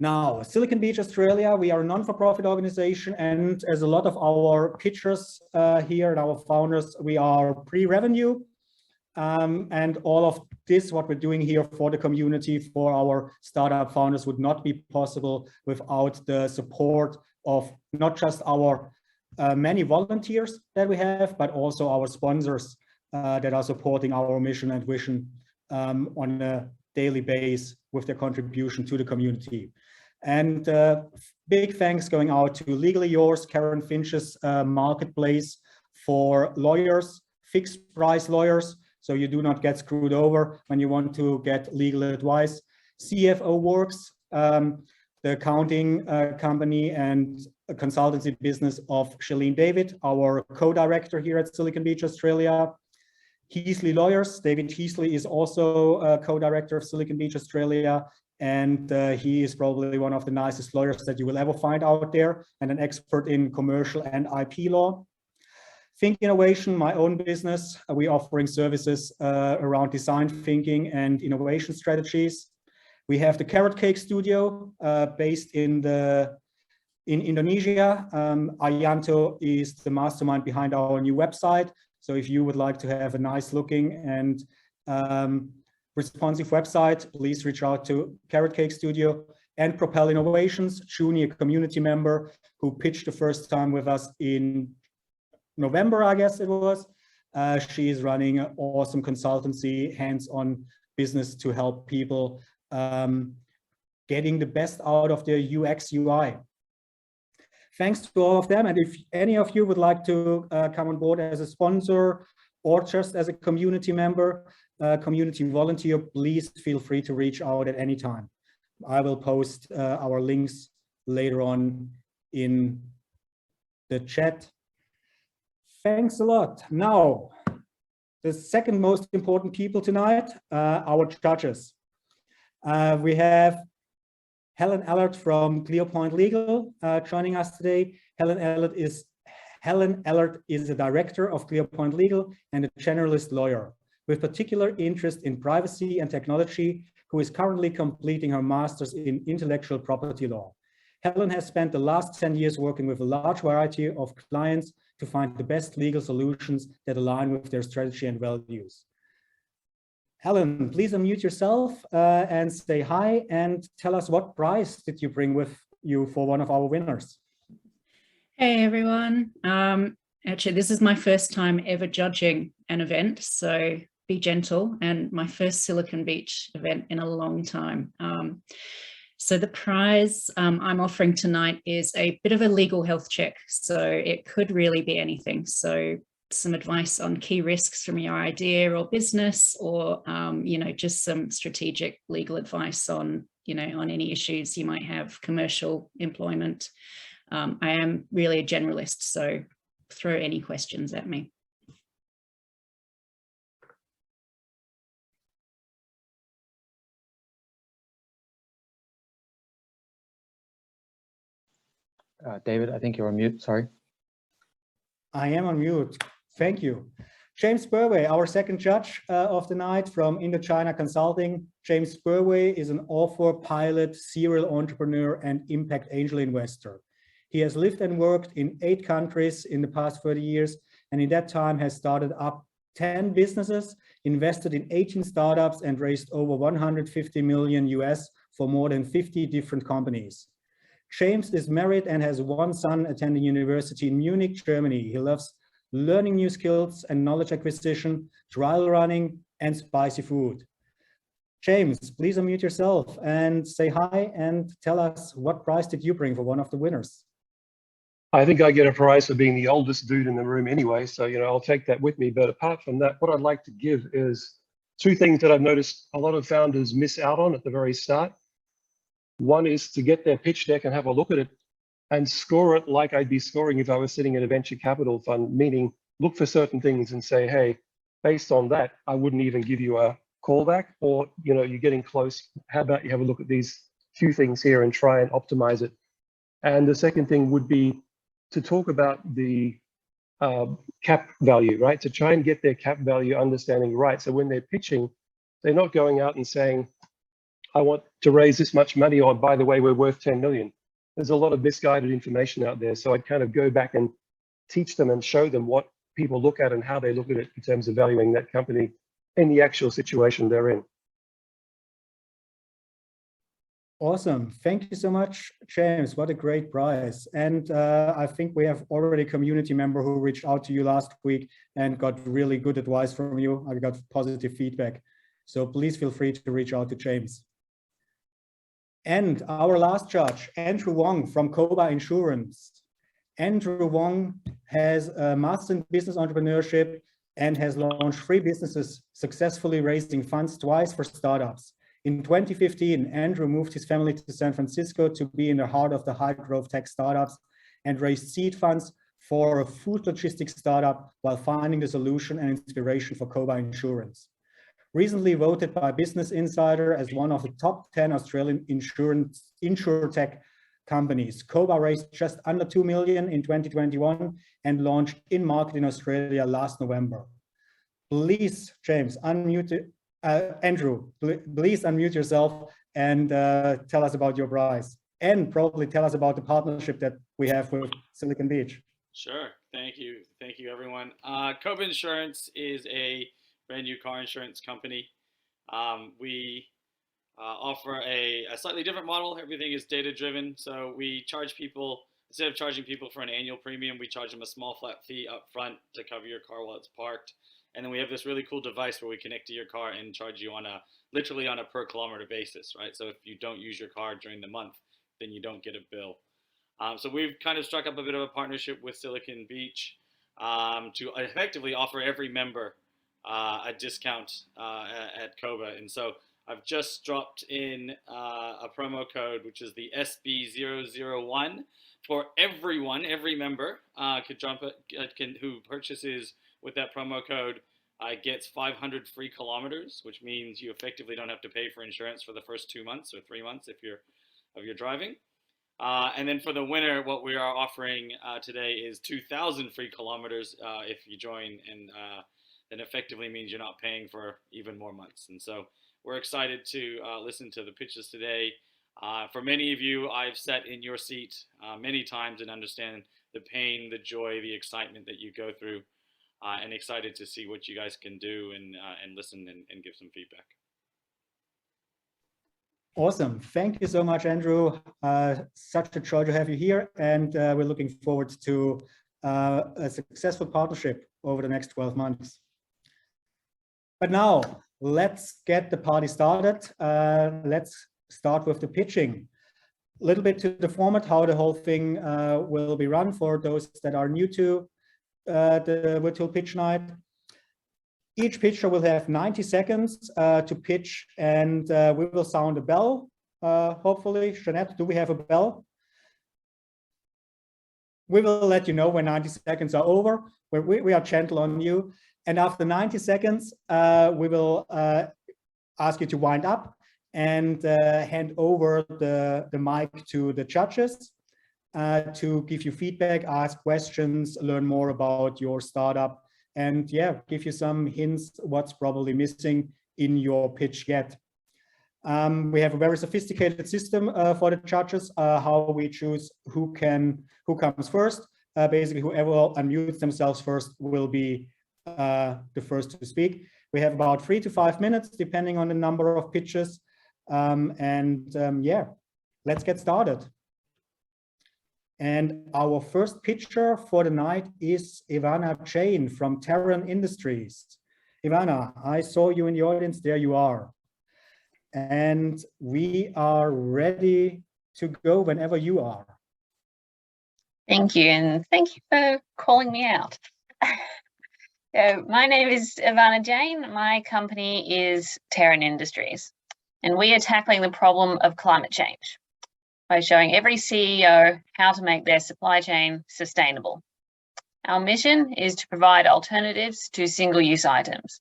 Now, Silicon Beach, Australia, we are a non-for-profit organization, and as a lot of our pitchers here and our founders, we are pre-revenue. And all of this, what we're doing here for the community, for our startup founders, would not be possible without the support of not just our many volunteers that we have, but also our sponsors that are supporting our mission and vision on a daily basis with their contribution to the community. And big thanks going out to Legally Yours, Karen Finch's marketplace for lawyers, fixed price lawyers, so you do not get screwed over when you want to get legal advice. CFO Works, the accounting company and a consultancy business of Shalene David, our co-director here at Silicon Beach, Australia. Heasley Lawyers, David Heasley is also a co-director of Silicon Beach, Australia, and he is probably one of the nicest lawyers that you will ever find out there, and an expert in commercial and IP law. Think Innovation, my own business, we're offering services around design thinking and innovation strategies. We have the Carrot Cake Studio based in Indonesia. Ayanto is the mastermind behind our new website. So if you would like to have a nice looking and responsive website, please reach out to Carrot Cake Studio. And Propel Innovations, Juni, a community member who pitched the first time with us in November, I guess it was. She is running an awesome consultancy, hands-on business to help people getting the best out of their UX UI. Thanks to all of them. And if any of you would like to come on board as a sponsor or just as a community member, community volunteer, please feel free to reach out at any time. I will post our links later on in the chat. Thanks a lot. Now, the second most important people tonight, our judges. We have Helen Allard from ClearPoint Legal joining us today. Helen Allard is the director of ClearPoint Legal and a generalist lawyer with particular interest in privacy and technology, who is currently completing her master's in intellectual property law. Helen has spent the last 10 years working with a large variety of clients to find the best legal solutions that align with their strategy and values. Helen, please unmute yourself and say hi and tell us what prize did you bring with you for one of our winners. Hey everyone. Actually, this is my first time ever judging an event, so be gentle, and my first Silicon Beach event in a long time. So the prize I'm offering tonight is a bit of a legal health check. So it could really be anything. So some advice on key risks from your idea or business, or, you know, just some strategic legal advice on, you know, on any issues you might have, commercial, employment. I am really a generalist, so throw any questions at me. David, I think you're on mute, sorry. I am on mute, thank you. James Burway, our second judge of the night from Indochina Consulting. James Burway is an author, pilot, serial entrepreneur, and impact angel investor. He has lived and worked in 8 countries in the past 30 years, and in that time has started up 10 businesses, invested in 18 startups, and raised over 150 million US for more than 50 different companies. James is married and has 1 son attending university in Munich, Germany. He loves learning new skills and knowledge acquisition, trail running, and spicy food. James, please unmute yourself and say hi and tell us what prize did you bring for one of the winners? I think I get a prize for being the oldest dude in the room anyway, so you know, I'll take that with me. But apart from that, what I'd like to give is 2 things that I've noticed a lot of founders miss out on at the very start. One is to get their pitch deck and have a look at it and score it like I'd be scoring if I was sitting in a venture capital fund, meaning look for certain things and say, hey, based on that, I wouldn't even give you a callback, or, you know, you're getting close. How about you have a look at these few things here and try and optimize it? And the second thing would be to talk about the cap value, right? To try and get their cap value understanding right. So when they're pitching, they're not going out and saying, I want to raise this much money, or by the way, we're worth 10 million. There's a lot of misguided information out there. So I'd kind of go back and teach them and show them what people look at and how they look at it in terms of valuing that company in the actual situation they're in. Awesome. Thank you so much, James. What a great prize. And I think we have already a community member who reached out to you last week and got really good advice from you. I got positive feedback. So please feel free to reach out to James. And our last judge, Andrew Wong from Coba Insurance. Andrew Wong has a master in business entrepreneurship and has launched 3 businesses, successfully raising funds twice for startups. In 2015, Andrew moved his family to San Francisco to be in the heart of the high-growth tech startups and raised seed funds for a food logistics startup while finding the solution and inspiration for Coba Insurance. Recently voted by Business Insider as one of the top 10 Australian insurtech companies, Coba raised just under 2 million in 2021 and launched in market in Australia last November. Please, James, Andrew, please unmute yourself and tell us about your prize, and probably tell us about the partnership that we have with Silicon Beach. Sure. Thank you, everyone. Coba Insurance is a brand new car insurance company. We offer a slightly different model. Everything is data driven. So we charge people, instead of charging people for an annual premium, we charge them a small flat fee up front to cover your car while it's parked. And then we have this really cool device where we connect to your car and charge you literally on a per kilometer basis, right? So if you don't use your car during the month, then you don't get a bill. So we've kind of struck up a bit of a partnership with Silicon Beach to effectively offer every member a discount at Coba. And so I've just dropped in a promo code, which is the SB001 for everyone. Every member who purchases with that promo code gets 500 free kilometers, which means you effectively don't have to pay for insurance for the first 2 months or 3 months if you're driving. And then for the winner, what we are offering today is 2,000 free kilometers if you join, and then effectively means you're not paying for even more months. And so we're excited to listen to the pitches today. For many of you, I've sat in your seat many times and understand the pain, the joy, the excitement that you go through, and excited to see what you guys can do and listen and give some feedback. Awesome. Thank you so much, Andrew. Such a joy to have you here, and we're looking forward to a successful partnership over the next 12 months. But now, let's get the party started. Let's start with the pitching. A little bit to the format, how the whole thing will be run for those that are new to the virtual pitch night. Each pitcher will have 90 seconds to pitch, and we will sound a bell, hopefully. Jeanette, do we have a bell? We will let you know when 90 seconds are over. We are gentle on you. And after 90 seconds, we will ask you to wind up and hand over the mic to the judges to give you feedback, ask questions, learn more about your startup, and yeah, give you some hints what's probably missing in your pitch yet. We have a very sophisticated system for the judges, how we choose who comes first. Basically, whoever unmutes themselves first will be the first to speak. We have about 3 to 5 minutes, depending on the number of pitches. Yeah, let's get started. And our first pitcher for the night is Evannah Jayne from Terran Industries. Evannah, I saw you in the audience. There you are. And we are ready to go whenever you are. Thank you, and thank you for calling me out. So my name is Evannah Jayne. My company is Terran Industries, and we are tackling the problem of climate change by showing every CEO how to make their supply chain sustainable. Our mission is to provide alternatives to single-use items.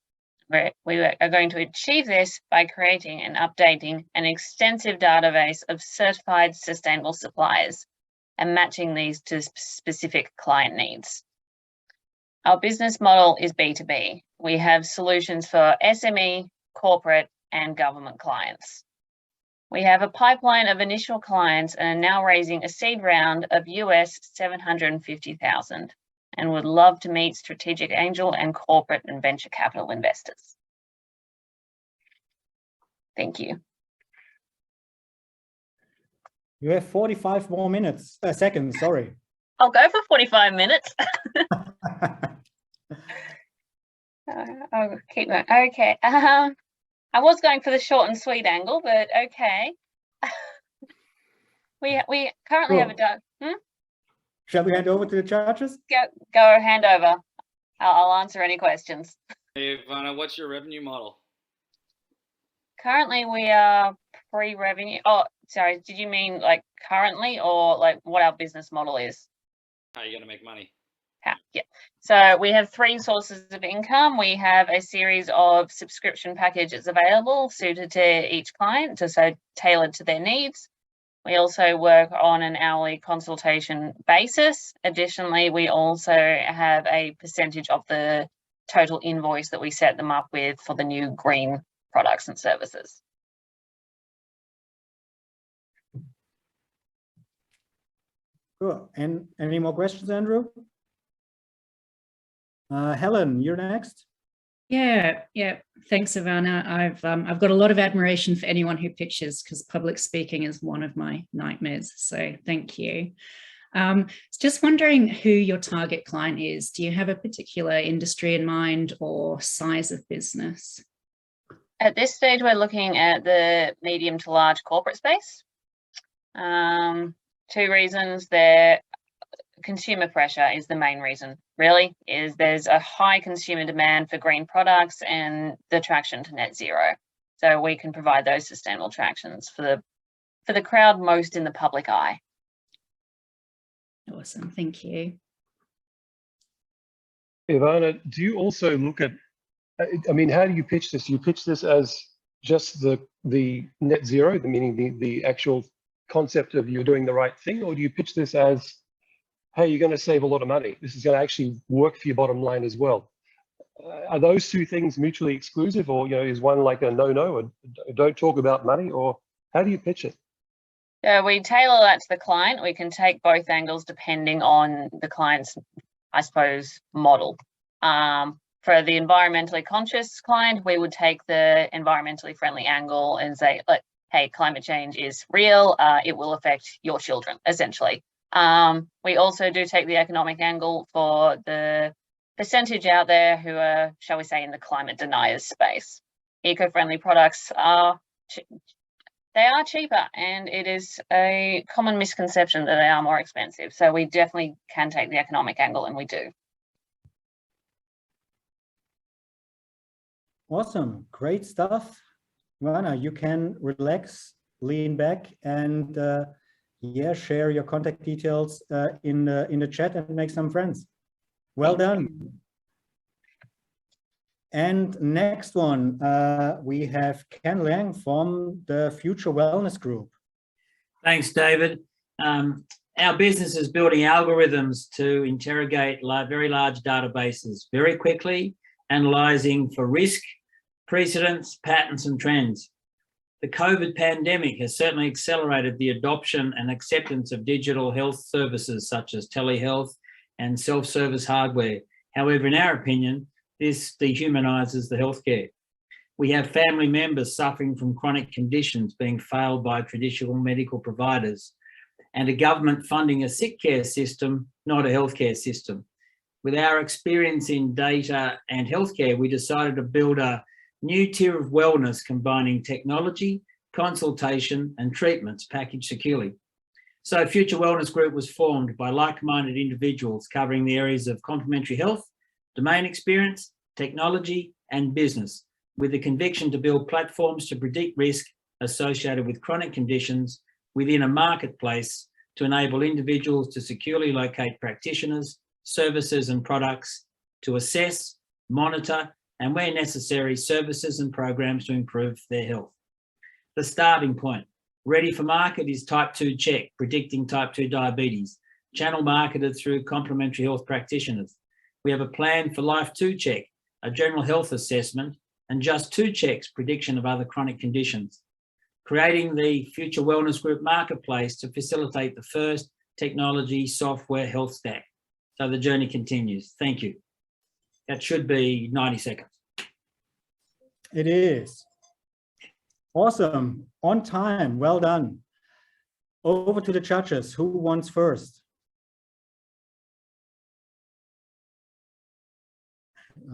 We are going to achieve this by creating and updating an extensive database of certified sustainable suppliers and matching these to specific client needs. Our business model is B2B. We have solutions for SME, corporate, and government clients. We have a pipeline of initial clients and are now raising a seed round of US $750,000 and would love to meet strategic angel and corporate and venture capital investors. Thank you. You have 45 more seconds, sorry. I'll go for 45 minutes. I'll keep going. Okay. I was going for the short and sweet angle, but okay. we currently have a Shall we hand over to the judges? Go hand over. I'll answer any questions. Hey, Evannah, what's your revenue model? Currently, we are pre-revenue. Oh, sorry. Did you mean like currently or like what our business model is? How are you going to make money? Yeah. So we have 3 sources of income. We have a series of subscription packages available suited to each client, so tailored to their needs. We also work on an hourly consultation basis. Additionally, we also have a percentage of the total invoice that we set them up with for the new green products and services. Cool. And any more questions, Andrew? Helen, you're next. Yeah. Thanks, Evannah. I've got a lot of admiration for anyone who pitches because public speaking is one of my nightmares. So thank you. Just wondering who your target client is. Do you have a particular industry in mind or size of business? At this stage, we're looking at the medium to large corporate space. 2 reasons there. Consumer pressure is the main reason, really, is there's a high consumer demand for green products and the traction to net zero. So we can provide those sustainable tractions for the crowd most in the public eye. Awesome, thank you. Evannah, do you also look at, I mean, how do you pitch this? You pitch this as just the net zero, meaning the actual concept of you're doing the right thing, or do you pitch this as, hey, you're going to save a lot of money. This is going to actually work for your bottom line as well. Are those 2 things mutually exclusive, or is one like a no-no, or don't talk about money, or how do you pitch it? We tailor that to the client. We can take both angles depending on the client's, I suppose, model. For the environmentally conscious client, we would take the environmentally friendly angle and say, like, hey, climate change is real. It will affect your children, essentially. We also do take the economic angle for the percentage out there who are, shall we say, in the climate deniers space. Eco-friendly products are cheaper, and it is a common misconception that they are more expensive. So we definitely can take the economic angle, and we do. Awesome, great stuff. Evannah, you can relax, lean back, and yeah, share your contact details in the chat and make some friends. Well done. And next one, we have Ken Laing from the Future Wellness Group. Thanks, David. Our business is building algorithms to interrogate very large databases very quickly, analysing for risk, precedents, patterns and trends. The COVID pandemic has certainly accelerated the adoption and acceptance of digital health services such as telehealth and self-service hardware. However, in our opinion, this dehumanises the healthcare. We have family members suffering from chronic conditions being failed by traditional medical providers, and a government funding a sick care system, not a healthcare system. With our experience in data and healthcare, we decided to build a new tier of wellness combining technology, consultation and treatments packaged securely. So Future Wellness Group was formed by like-minded individuals covering the areas of complementary health, domain experience, technology and business, with the conviction to build platforms to predict risk associated with chronic conditions within a marketplace to enable individuals to securely locate practitioners, services and products to assess, monitor and where necessary, services and programs to improve their health. The starting point, ready for market, is type 2 check, predicting type 2 diabetes, channel marketed through complementary health practitioners. We have a plan for life 2 check, a general health assessment, and just 2 checks, prediction of other chronic conditions. creating the Future Wellness Group marketplace to facilitate the first technology software health stack. So the journey continues. Thank you. That should be 90 seconds. It is. Awesome. On time. Well done. Over to the judges. Who wants first?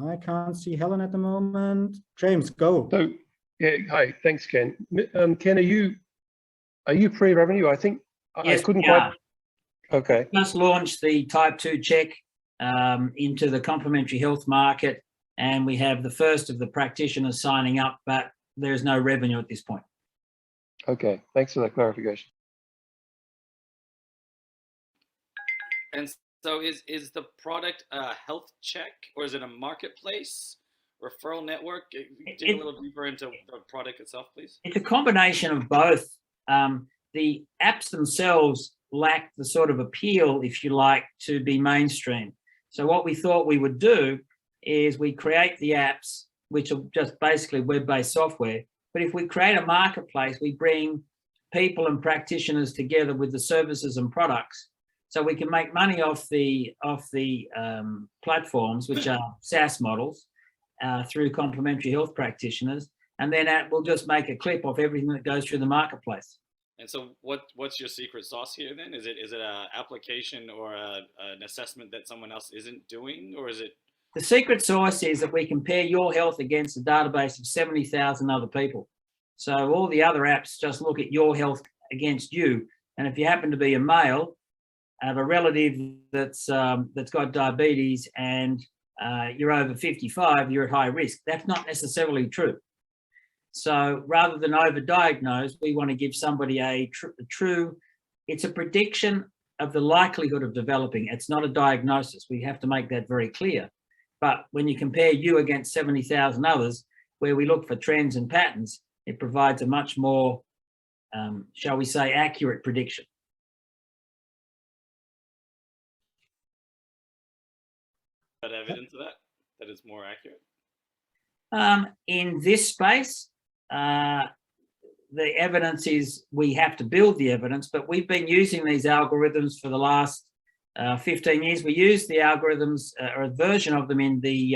I can't see Helen at the moment. James, go. So, yeah, hi, thanks, Ken. Ken, are you pre-revenue? I think Yes, I couldn't we quite. are. Okay. Just launched the type 2 check into the complementary health market, and we have the first of the practitioners signing up, but there's no revenue at this point. Okay. Thanks for that clarification. And so is the product a health check, or is it a marketplace, referral network? Dig a little deeper into the product itself, please. It's a combination of both. The apps themselves lack the sort of appeal, if you like, to be mainstream. So what we thought we would do is we create the apps, which are just basically web-based software. But if we create a marketplace, we bring people and practitioners together with the services and products. So we can make money off the platforms, which are SaaS models, through complementary health practitioners. And then we'll just make a clip of everything that goes through the marketplace. And so what's your secret sauce here then? Is it an application or an assessment that someone else isn't doing, or is it? The secret sauce is that we compare your health against a database of 70,000 other people. So all the other apps just look at your health against you. And if you happen to be a male, have a relative that's got diabetes and you're over 55, you're at high risk. That's not necessarily true. So rather than overdiagnose, we want to give somebody a true, it's a prediction of the likelihood of developing. It's not a diagnosis. We have to make that very clear. But when you compare you against 70,000 others, where we look for trends and patterns, it provides a much more, shall we say, accurate prediction. Evidence of that is more accurate? In this space, the evidence is we have to build the evidence, but we've been using these algorithms for the last 15 years. We used the algorithms, or a version of them, in the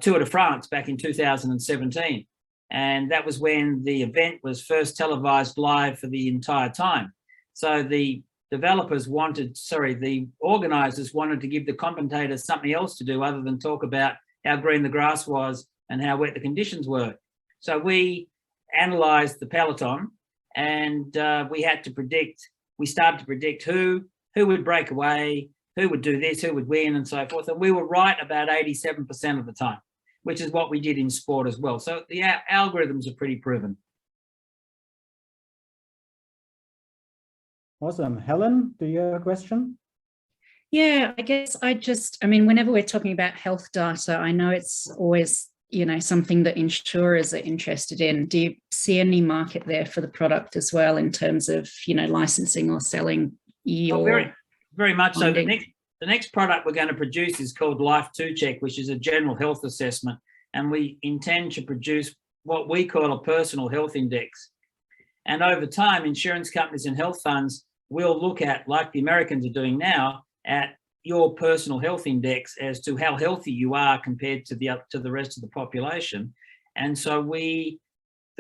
Tour de France back in 2017. And that was when the event was first televised live for the entire time. So the organisers wanted to give the commentators something else to do other than talk about how green the grass was and how wet the conditions were. So we analysed the peloton, and we started to predict who would break away, who would do this, who would win, and so forth. And we were right about 87% of the time, which is what we did in sport as well. So the algorithms are pretty proven. Awesome. Helen, do you have a question? Yeah, I guess whenever we're talking about health data, I know it's always, something that insurers are interested in. Do you see any market there for the product as well in terms of, licensing or selling your? Very, very much so. funding? The next product we're going to produce is called Life 2 Check, which is a general health assessment. And we intend to produce what we call a personal health index. And over time, insurance companies and health funds will look at, like the Americans are doing now, at your personal health index as to how healthy you are compared to the rest of the population. And so the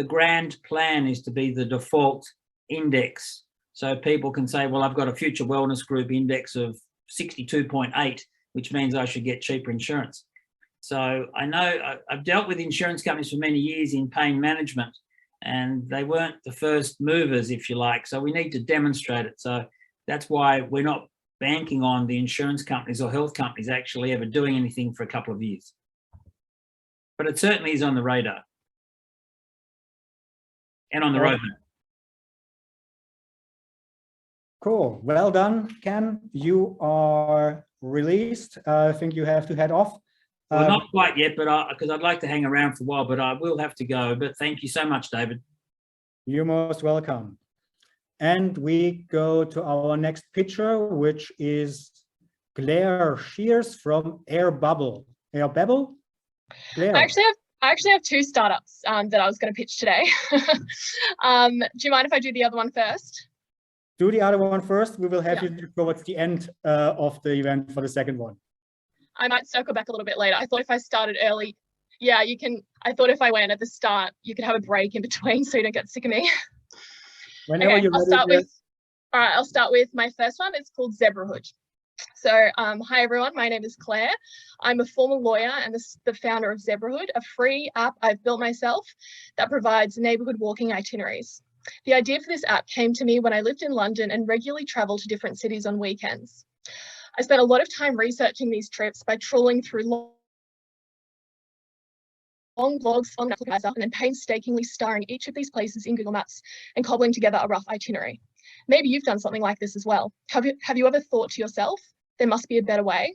grand plan is to be the default index. So people can say, well, I've got a Future Wellness Group index of 62.8, which means I should get cheaper insurance. So I know I've dealt with insurance companies for many years in pain management, and they weren't the first movers, if you like. So we need to demonstrate it. So that's why we're not banking on the insurance companies or health companies actually ever doing anything for a couple of years. But it certainly is on the radar and on the roadmap. Cool. Well done, Ken. You are released. I think you have to head off. Well, not quite yet, but because I'd like to hang around for a while, but I will have to go. But thank you so much, David. You're most welcome. And we go to our next pitcher, which is Claire Shears from Airbabble. Airbabble? Claire. I actually have I actually have two startups that I was going to pitch today. Do you mind if I do the other one first? Do the other one first. We will have Yeah. you towards the end of the event for the second one. I might circle back a little bit later. I thought if I started early, yeah, you can. I thought if I went at the start, you could have a break in between so you don't get sick of me. Whenever Okay, you're I'll ready. start with. All right, I'll start with my first one. It's called Zebrahood. So, hi everyone, my name is Claire. I'm a former lawyer and the founder of Zebrahood, a free app I've built myself that provides neighbourhood walking itineraries. The idea for this app came to me when I lived in London and regularly travelled to different cities on weekends. I spent a lot of time researching these trips by trawling through long blogs on Appetizer and then painstakingly starring each of these places in Google Maps and cobbling together a rough itinerary. Maybe you've done something like this as well. Have you ever thought to yourself, there must be a better way?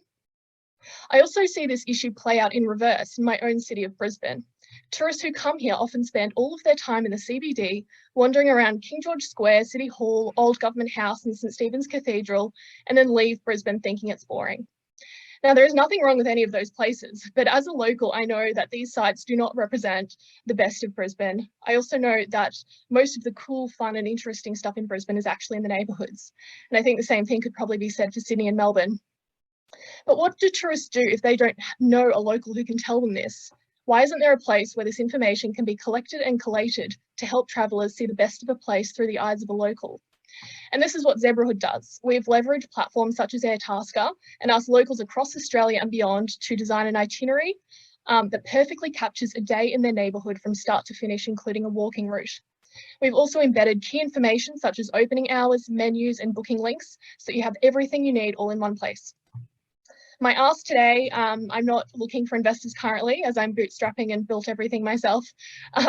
I also see this issue play out in reverse in my own city of Brisbane. Tourists who come here often spend all of their time in the CBD, wandering around King George Square, City Hall, Old Government House and St Stephen's Cathedral, and then leave Brisbane thinking it's boring. Now, there is nothing wrong with any of those places, but as a local, I know that these sites do not represent the best of Brisbane. I also know that most of the cool, fun and interesting stuff in Brisbane is actually in the neighbourhoods. And I think the same thing could probably be said for Sydney and Melbourne. But what do tourists do if they don't know a local who can tell them this? Why isn't there a place where this information can be collected and collated to help travellers see the best of a place through the eyes of a local? And this is what Zebrahood does. We've leveraged platforms such as Airtasker and asked locals across Australia and beyond to design an itinerary that perfectly captures a day in their neighbourhood from start to finish, including a walking route. We've also embedded key information such as opening hours, menus, and booking links, so you have everything you need all in one place. My ask today, I'm not looking for investors currently as I'm bootstrapping and built everything myself,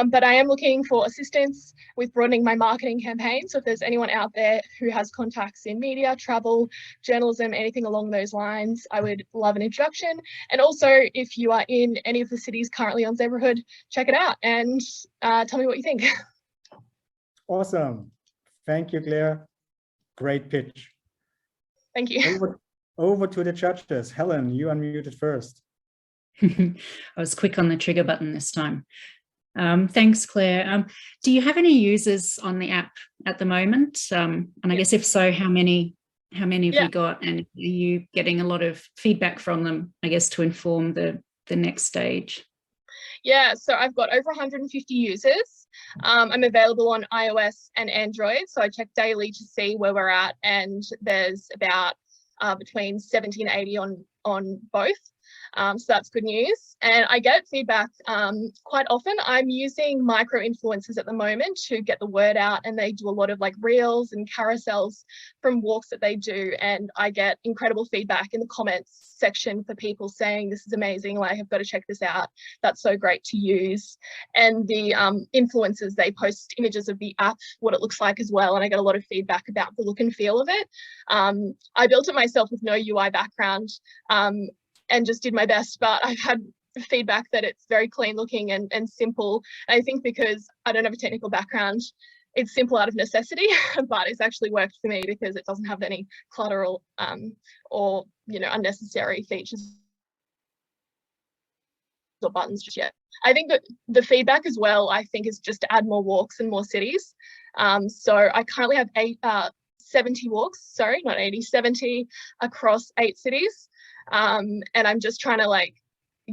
but I am looking for assistance with broadening my marketing campaign. So if there's anyone out there who has contacts in media, travel, journalism, anything along those lines, I would love an introduction. And also if you are in any of the cities currently on Zebrahood, check it out and tell me what you think. Awesome. Thank you, Claire. Great pitch. Thank you. Over to the judges. Helen, you unmuted first. I was quick on the trigger button this time. Thanks, Claire. Do you have any users on the app at the moment? And I guess if so, how many have you got? And are you getting a lot of feedback from them, I guess, to inform the next stage? Yeah, so I've got over 150 users. I'm available on iOS and Android, so I check daily to see where we're at, and there's about between 70 and 80 on both. So that's good news. And I get feedback quite often. I'm using micro influencers at the moment to get the word out, and they do a lot of like reels and carousels from walks that they do. And I get incredible feedback in the comments section for people saying, this is amazing, like, I've got to check this out. That's so great to use. And the influencers, they post images of the app, what it looks like as well. And I get a lot of feedback about the look and feel of it. I built it myself with no UI background. And just did my best, but I've had feedback that it's very clean looking and simple. And I think because I don't have a technical background, it's simple out of necessity, but it's actually worked for me because it doesn't have any clutter or unnecessary features or buttons just yet. I think that the feedback as well, I think, is just to add more walks and more cities. So I currently have 70 walks, sorry, not 80, 70 across 8 cities. And I'm just trying to like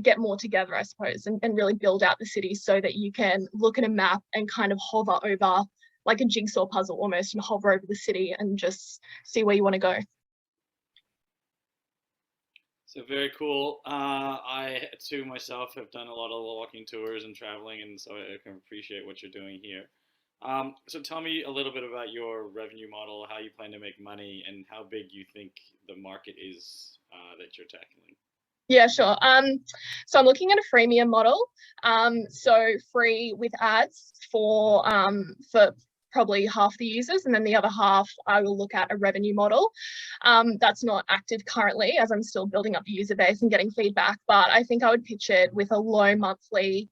get more together, I suppose, and really build out the city so that you can look at a map and kind of hover over like a jigsaw puzzle almost, and hover over the city and just see where you want to go. So very cool. I too myself have done a lot of walking tours and traveling, and so I can appreciate what you're doing here. So tell me a little bit about your revenue model, how you plan to make money, and how big you think the market is that you're tackling. Yeah, sure. So I'm looking at a freemium model. So free with ads for probably half the users, and then the other half I will look at a revenue model. That's not active currently as I'm still building up the user base and getting feedback, but I think I would pitch it with a low monthly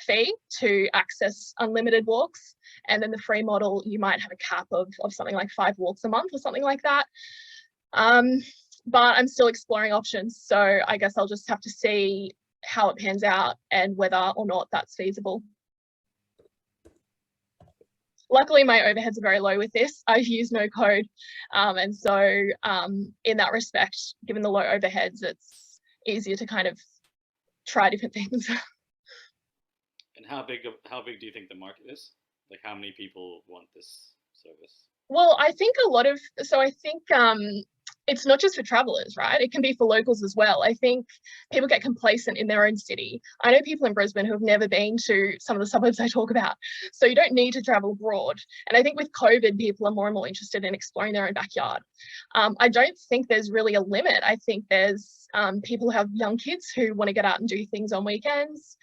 fee to access unlimited walks, and then the free model you might have a cap of something like 5 walks a month or something like that. But I'm still exploring options, so I guess I'll just have to see how it pans out and whether or not that's feasible. Luckily, my overheads are very low with this. I've used no code. And so in that respect, given the low overheads, it's easier to kind of try different things. And how big do you think the market is? Like, how many people want this service? Well, I think it's not just for travelers, right? It can be for locals as well. I think people get complacent in their own city. I know people in Brisbane who have never been to some of the suburbs I talk about. So you don't need to travel abroad. And I think with COVID, people are more and more interested in exploring their own backyard. I don't think there's really a limit. I think there's people who have young kids who want to get out and do things on weekends.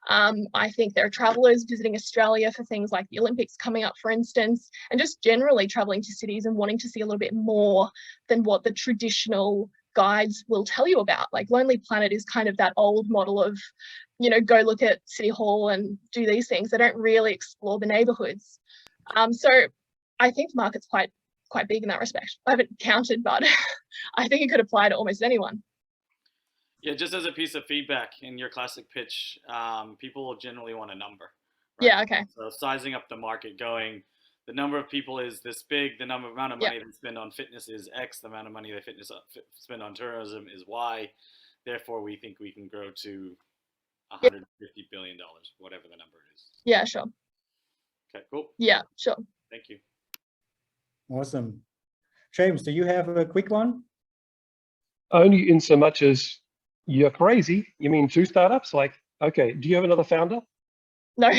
I think there are travelers visiting Australia for things like the Olympics coming up, for instance, and just generally traveling to cities and wanting to see a little bit more than what the traditional guides will tell you about. Like Lonely Planet is kind of that old model of, you know, go look at City Hall and do these things. They don't really explore the neighborhoods. So I think the market's quite big in that respect. I haven't counted, but I think it could apply to almost anyone. Yeah, just as a piece of feedback in your classic pitch, people generally want a number. Right? Yeah, okay. So sizing up the market, going, the number of people is this big, the amount of money they spend on fitness is X, the amount of money they spend on tourism is Y. Therefore, we think we can grow to $150 billion, whatever the number is. Yeah, sure. Okay, cool. Yeah, sure. Thank you. Awesome. James, do you have a quick one? Only in so much as you're crazy. You mean 2 startups? Like, okay, do you have another founder? No.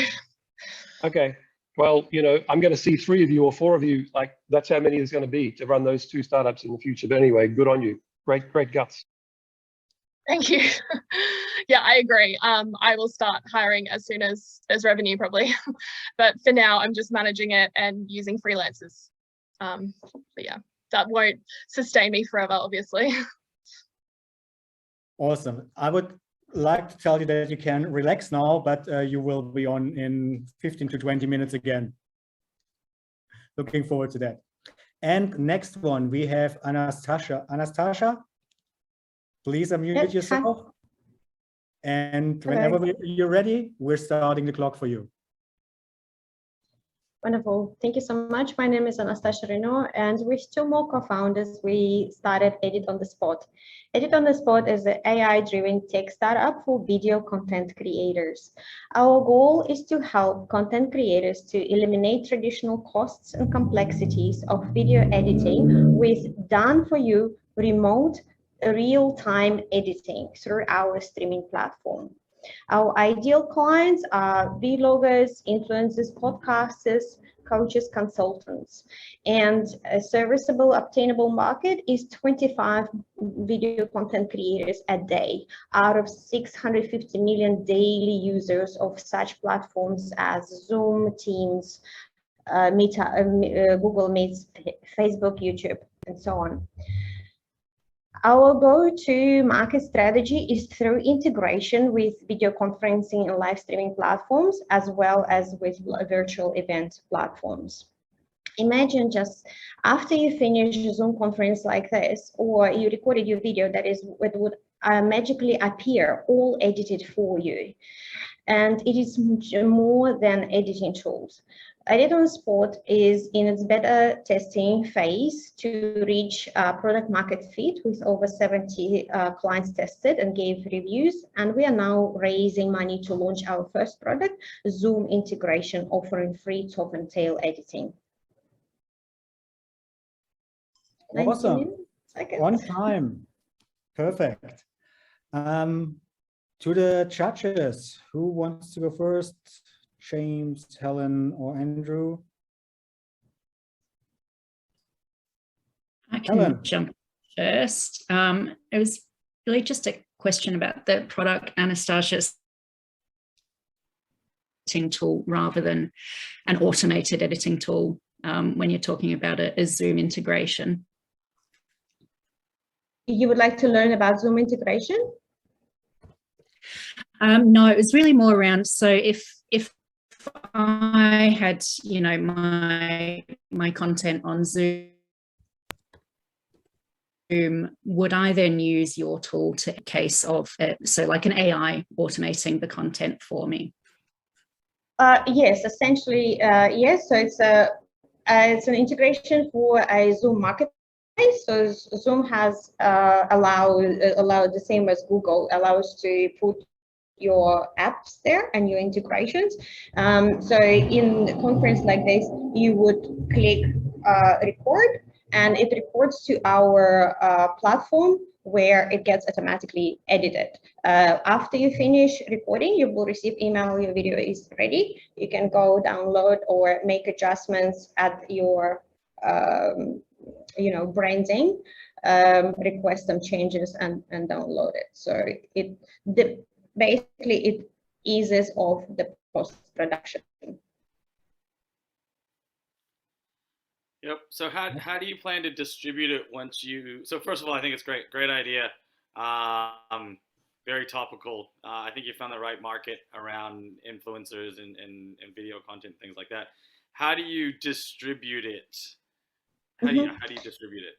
Okay. Well, you know, I'm going to see 3 of you or 4 of you. Like, that's how many there's going to be to run those 2 startups in the future. But anyway, good on you. Great guts. Thank you. Yeah, I agree. I will start hiring as soon as there's revenue, probably. But for now, I'm just managing it and using freelancers. But yeah, that won't sustain me forever, obviously. Awesome. I would like to tell you that you can relax now, but you will be on in 15 to 20 minutes again. Looking forward to that. And next one, we have Anastasha. Anastasha, please unmute yourself. Hi. And whenever you're ready, we're starting the clock for you. Wonderful. Thank you so much. My name is Anastasha Renaud, and with 2 more co-founders, we started Edit on the Spot. Edit on the Spot is an AI-driven tech startup for video content creators. Our goal is to help content creators to eliminate traditional costs and complexities of video editing with done-for-you, remote, real-time editing through our streaming platform. Our ideal clients are vloggers, influencers, podcasters, coaches, consultants. And a serviceable, obtainable market is 25 video content creators a day out of 650 million daily users of such platforms as Zoom, Teams, Google Meets, Facebook, YouTube, and so on. Our go-to-market strategy is through integration with video conferencing and live streaming platforms, as well as with virtual event platforms. Imagine just after you finish a Zoom conference like this, or you recorded your video, it would magically appear all edited for you. And it is more than editing tools. Edit on the Spot is in its beta testing phase to reach product market fit with over 70 clients tested and gave reviews. And we are now raising money to launch our first product, Zoom integration, offering free top and tail editing. Awesome. On time. Perfect. To the judges, who wants to go first? James, Helen, or Andrew? I can jump first. It was really just a question about the product, Anastasia's editing tool rather than an automated editing tool when you're talking about a Zoom integration. You would like to learn about Zoom integration? No, it was really more around, so if I had, you know, my content on Zoom Zoom, would I then use your tool to case of it? So like an AI automating the content for me? Yes, essentially, yes. So it's an integration for a Zoom marketplace. So Zoom has allowed the same as Google allows to put your apps there and your integrations. So in a conference like this, you would click record, and it records to our platform where it gets automatically edited. After you finish recording, you will receive email, your video is ready. You can go download or make adjustments at your branding, request some changes and download it. So basically it eases off the post-production. Yep. So how do you plan to distribute it once you? So first of all, I think it's great idea. Very topical. I think you found the right market around influencers and video content, things like that. How do you distribute it? How do you distribute it?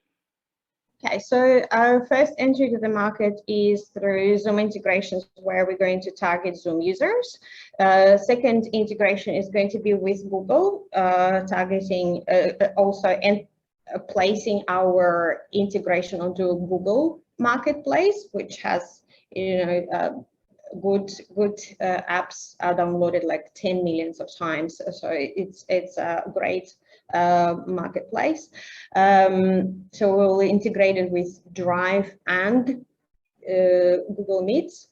Okay, so our first entry to the market is through Zoom integrations, where we're going to target Zoom users. Second integration is going to be with Google, targeting also and placing our integration onto Google Marketplace, which has good apps are downloaded like 10 millions of times. So it's a great marketplace. So we'll integrate it with Drive and Google Meets.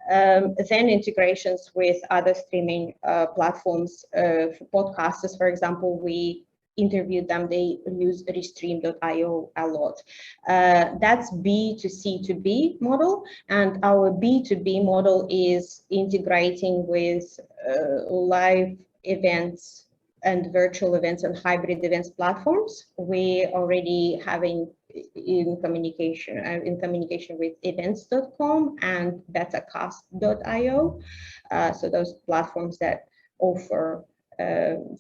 Then integrations with other streaming platforms. For podcasters, for example, we interviewed them, they use restream.io a lot. That's B2C2B model, and our B2B model is integrating with live events and virtual events and hybrid events platforms. We already having in communication with events.com and betacast.io. So those platforms that offer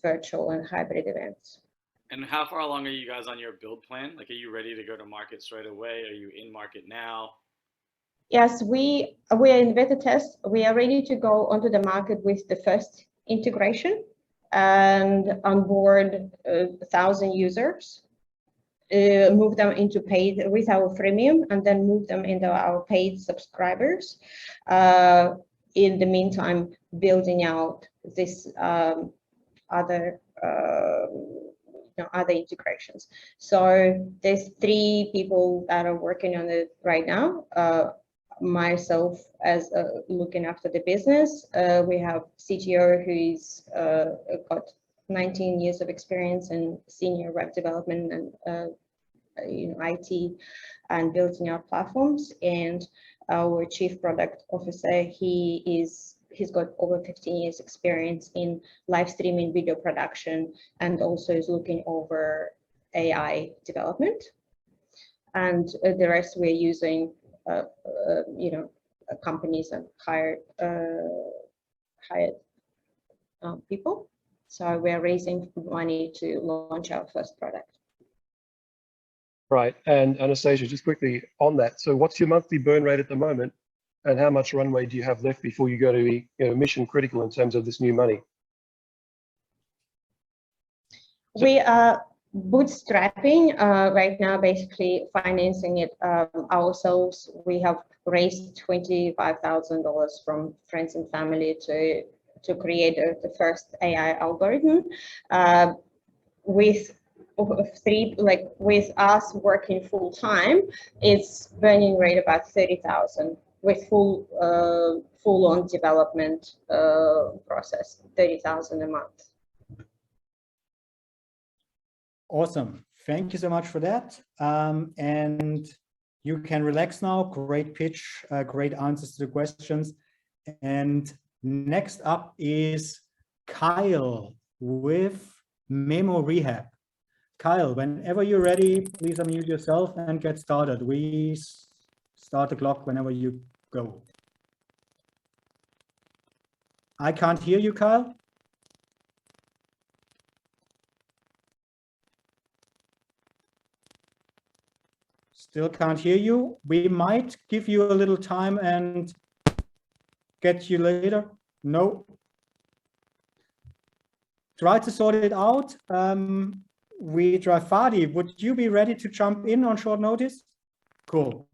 virtual and hybrid events. And how far along are you guys on your build plan? Like, are you ready to go to market straight away? Are you in market now? Yes, we are in beta test. We are ready to go onto the market with the first integration and onboard 1,000 users, move them into paid with our freemium, and then move them into our paid subscribers. In the meantime, building out this other integrations. So there's 3 people that are working on it right now. Myself as looking after the business. We have CTO who's got 19 years of experience in senior web development and IT and building out platforms, and our chief product officer, he's got over 15 years experience in live streaming video production, and also is looking over AI development. And the rest we're using companies and hired people. So we're raising money to launch our first product. Right, and Anastasia, just quickly on that. So what's your monthly burn rate at the moment, and how much runway do you have left before you go to be mission critical in terms of this new money? We are bootstrapping right now, basically financing it ourselves. We have raised $25,000 from friends and family to create the first AI algorithm. With us working full time, it's burning rate about 30,000 with full on development process, 30,000 a month. Awesome. Thank you so much for that. And you can relax now. Great pitch, great answers to the questions. And next up is Kyle with Memo Rehab. Kyle, whenever you're ready, please unmute yourself and get started. We start the clock whenever you go. I can't hear you, Kyle. Still can't hear you. We might give you a little time and get you later. No. Try to sort it out. We try. Fadi, would you be ready to jump in on short notice? Cool.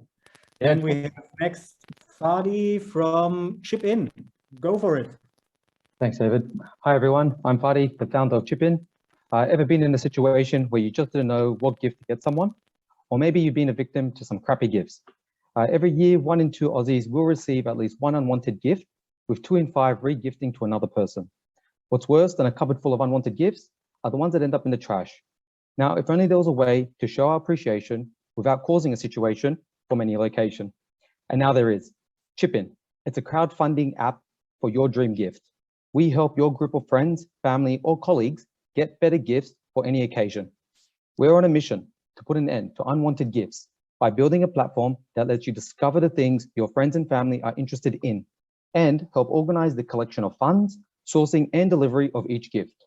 Yeah, And we have next Fadi from Chip In. Go for it. Thanks, David. Hi, everyone. I'm Fadi, the founder of Chip In. Ever been in a situation where you just didn't know what gift to get someone? Or maybe you've been a victim to some crappy gifts. Every year, 1 in 2 Aussies will receive at least one unwanted gift, with 2 in 5 re-gifting to another person. What's worse than a cupboard full of unwanted gifts are the ones that end up in the trash. Now, if only there was a way to show our appreciation without causing a situation from any location. And now there is. Chip In. It's a crowdfunding app for your dream gift. We help your group of friends, family, or colleagues get better gifts for any occasion. We're on a mission to put an end to unwanted gifts by building a platform that lets you discover the things your friends and family are interested in and help organize the collection of funds, sourcing, and delivery of each gift.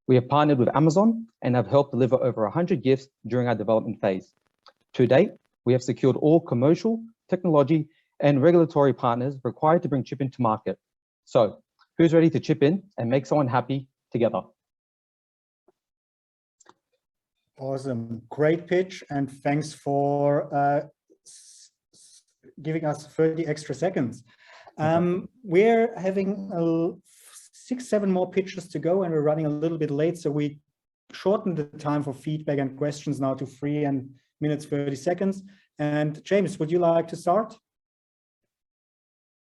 We have partnered with Amazon and have helped deliver over 100 gifts during our development phase. To date, we have secured all commercial, technology, and regulatory partners required to bring Chip In to market. So, who's ready to chip in and make someone happy together? Awesome. Great pitch. And thanks for giving us 30 extra seconds. We're having 6-7 more pitches to go, and we're running a little bit late. So we shortened the time for feedback and questions now to 3 minutes 30 seconds. And James, would you like to start?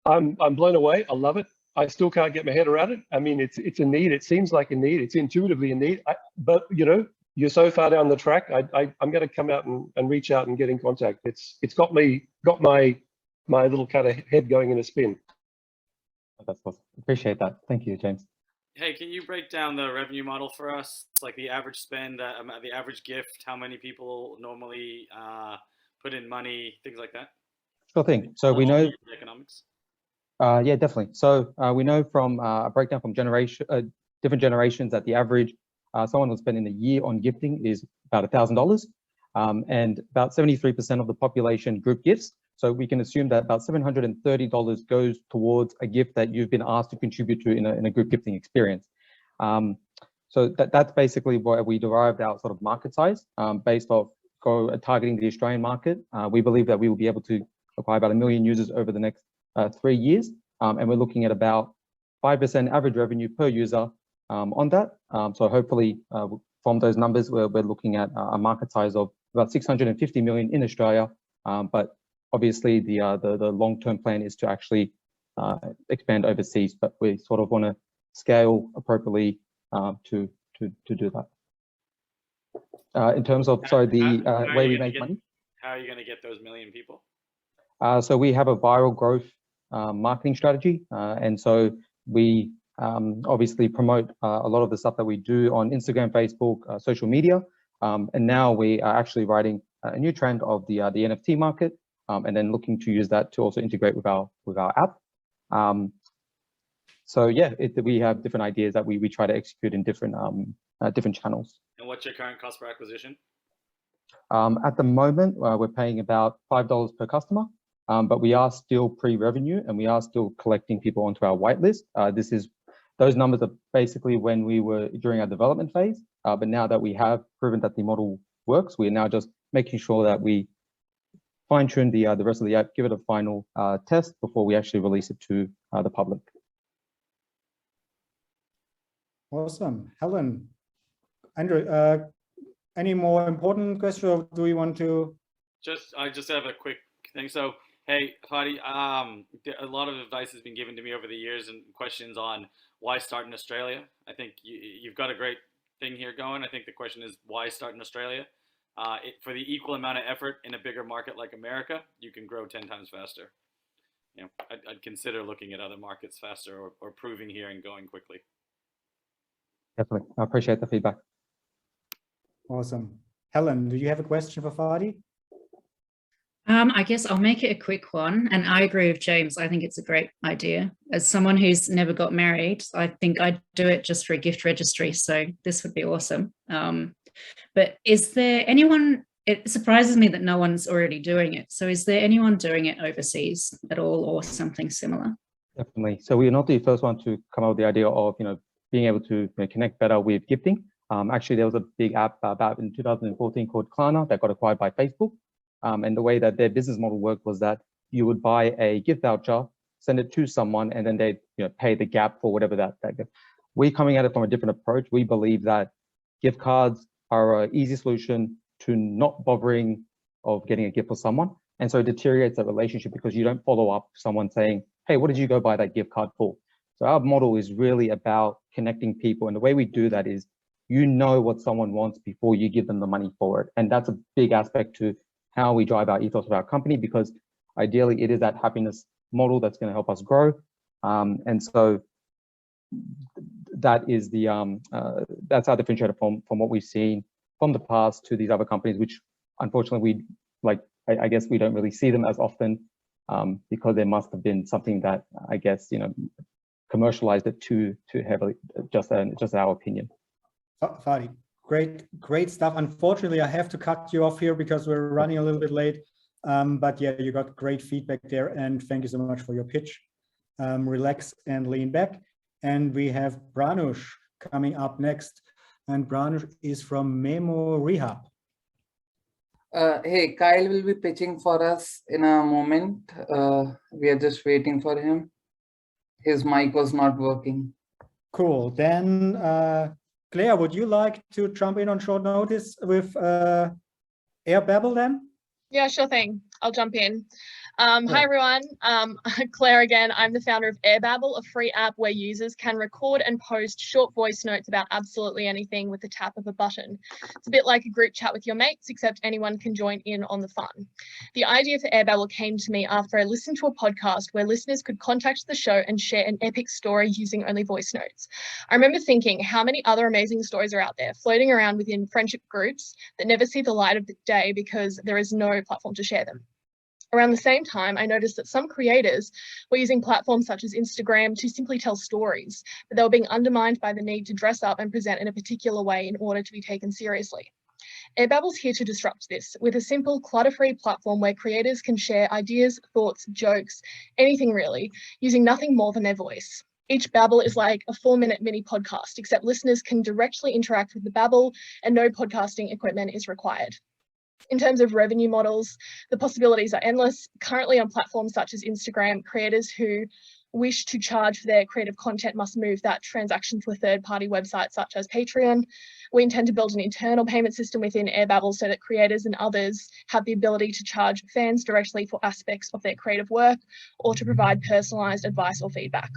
I'm blown away. I love it. I still can't get my head around it. I mean, it's a need. It seems like a need. It's intuitively a need. But you know, you're so far down the track. I'm going to come out and reach out and get in contact. It's got my little kind of head going in a spin. That's awesome. Appreciate that. Thank you, James. Hey, can you break down the revenue model for us? Like the average spend, the average gift, how many people normally put in money, things like that? Sure thing. So we know economics. Yeah, definitely. So we know from a breakdown from different generations that the average someone will spend in a year on gifting is about $1,000, and about 73% of the population group gifts. So we can assume that about $730 goes towards a gift that you've been asked to contribute to in a group gifting experience. So that's basically what we derived our sort of market size based off targeting the Australian market. We believe that we will be able to acquire about 1 million users over the next 3 years, and we're looking at about 5% average revenue per user on that. So hopefully from those numbers, we're looking at a market size of about 650 million in Australia. But obviously the long-term plan is to actually expand overseas, but we sort of want to scale appropriately to do that. In terms of, sorry, the way we make money. How are you going to get those 1 million people? So we have a viral growth marketing strategy, and so we obviously promote a lot of the stuff that we do on Instagram, Facebook, social media, and now we are actually riding a new trend of the NFT market, and then looking to use that to also integrate with our app. So yeah, we have different ideas that we try to execute in different channels. And what's your current cost per acquisition? At the moment, we're paying about $5 per customer. But we are still pre-revenue and we are still collecting people onto our whitelist. Those numbers are basically when we were during our development phase. But now that we have proven that the model works, we are now just making sure that we fine-tune the rest of the app, give it a final test before we actually release it to the public. Awesome. Helen, Andrew, any more important questions, or do we want to? I just have a quick thing. So, hey, Fadi, a lot of advice has been given to me over the years and questions on why start in Australia. I think you've got a great thing here going. I think the question is why start in Australia? For the equal amount of effort in a bigger market like America, you can grow 10 times faster. You know, I'd consider looking at other markets faster or proving here and going quickly. Definitely. I appreciate the feedback. Awesome. Helen, do you have a question for Fadi? I guess I'll make it a quick one. And I agree with James. I think it's a great idea. As someone who's never got married, I think I'd do it just for a gift registry. So this would be awesome. But is there anyone it surprises me that no one's already doing it. So is there anyone doing it overseas at all or something similar? Definitely. So we're not the first one to come up with the idea of, being able to connect better with gifting. Actually, there was a big app about in 2014 called Klarna that got acquired by Facebook. And the way that their business model worked was that you would buy a gift voucher, send it to someone, and then they'd pay the gap for whatever that gift. We're coming at it from a different approach. We believe that gift cards are an easy solution to not bothering of getting a gift for someone. And so it deteriorates that relationship because you don't follow up someone saying, hey, what did you go buy that gift card for? So our model is really about connecting people. And the way we do that is, what someone wants before you give them the money for it. And that's a big aspect to how we drive our ethos of our company, because ideally it is that happiness model that's going to help us grow. And so that is that's our differentiator from what we've seen from the past to these other companies, which unfortunately I guess we don't really see them as often because there must have been something that I guess commercialized it too heavily. Just our opinion. Fadi, great stuff. Unfortunately, I have to cut you off here because we're running a little bit late. But yeah, you got great feedback there, and thank you so much for your pitch. Relax and lean back. And we have Pranush coming up next, and Pranush is from Memo Rehab. Hey, Kyle will be pitching for us in a moment. We are just waiting for him. His mic was not working. Cool. Then, Claire, would you like to jump in on short notice with Airbabble then? Yeah, sure thing. I'll jump in. Hi, everyone. Claire again. I'm the founder of Airbabble, a free app where users can record and post short voice notes about absolutely anything with the tap of a button. It's a bit like a group chat with your mates, except anyone can join in on the fun. The idea for Airbabble came to me after I listened to a podcast where listeners could contact the show and share an epic story using only voice notes. I remember thinking how many other amazing stories are out there floating around within friendship groups that never see the light of the day because there is no platform to share them. Around the same time, I noticed that some creators were using platforms such as Instagram to simply tell stories, but they were being undermined by the need to dress up and present in a particular way in order to be taken seriously. Airbabble's here to disrupt this with a simple, clutter-free platform where creators can share ideas, thoughts, jokes, anything really, using nothing more than their voice. Each babble is like a 4-minute mini podcast, except listeners can directly interact with the babble and no podcasting equipment is required. In terms of revenue models, the possibilities are endless. Currently on platforms such as Instagram, creators who wish to charge for their creative content must move that transaction to a third-party website such as Patreon. We intend to build an internal payment system within Airbabble so that creators and others have the ability to charge fans directly for aspects of their creative work or to provide personalised advice or feedback.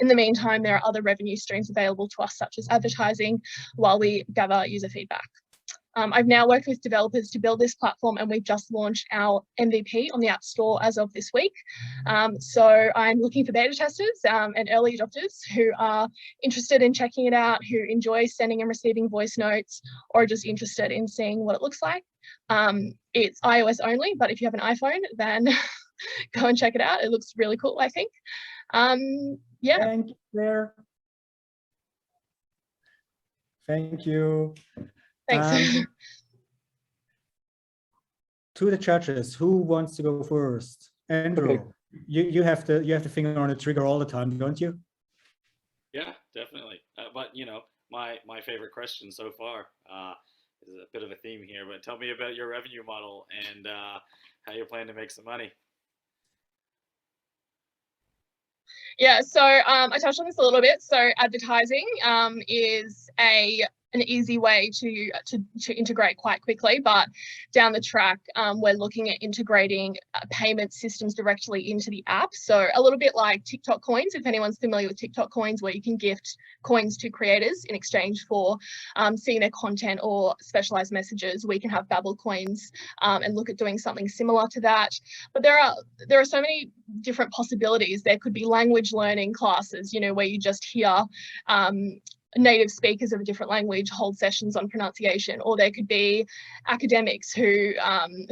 In the meantime, there are other revenue streams available to us such as advertising while we gather user feedback. I've now worked with developers to build this platform and we've just launched our MVP on the App Store as of this week. So I'm looking for beta testers and early adopters who are interested in checking it out, who enjoy sending and receiving voice notes, or just interested in seeing what it looks like. It's iOS only, but if you have an iPhone, then go and check it out. It looks really cool, I think. Yeah. Thank you, Claire. Thank you. Thanks. To the judges, who wants to go first? Andrew, okay. you have the finger on the trigger all the time, don't you? Yeah, definitely. But my favorite question so far is a bit of a theme here. But tell me about your revenue model and how you plan to make some money. Yeah, so I touched on this a little bit. So advertising is an easy way to integrate quite quickly, but down the track, we're looking at integrating payment systems directly into the app. So a little bit like TikTok coins, if anyone's familiar with TikTok coins, where you can gift coins to creators in exchange for seeing their content or specialized messages. We can have Babble coins and look at doing something similar to that. But there are so many different possibilities. There could be language learning classes, where you just hear native speakers of a different language hold sessions on pronunciation, or there could be academics who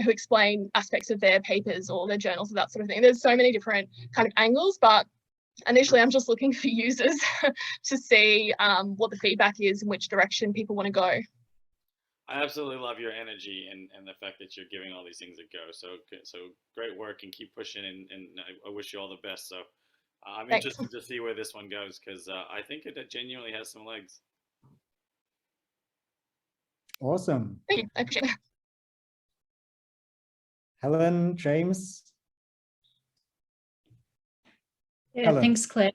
explain aspects of their papers or their journals or that sort of thing. There's so many different kind of angles, but initially I'm just looking for users to see what the feedback is and which direction people want to go. I absolutely love your energy and the fact that you're giving all these things a go. So great work and keep pushing. And I wish you all the best. So I'm Thanks. interested to see where this one goes because I think it genuinely has some legs. Awesome. Thank you. I appreciate it. Helen, James. Yeah, Helen. thanks, Claire.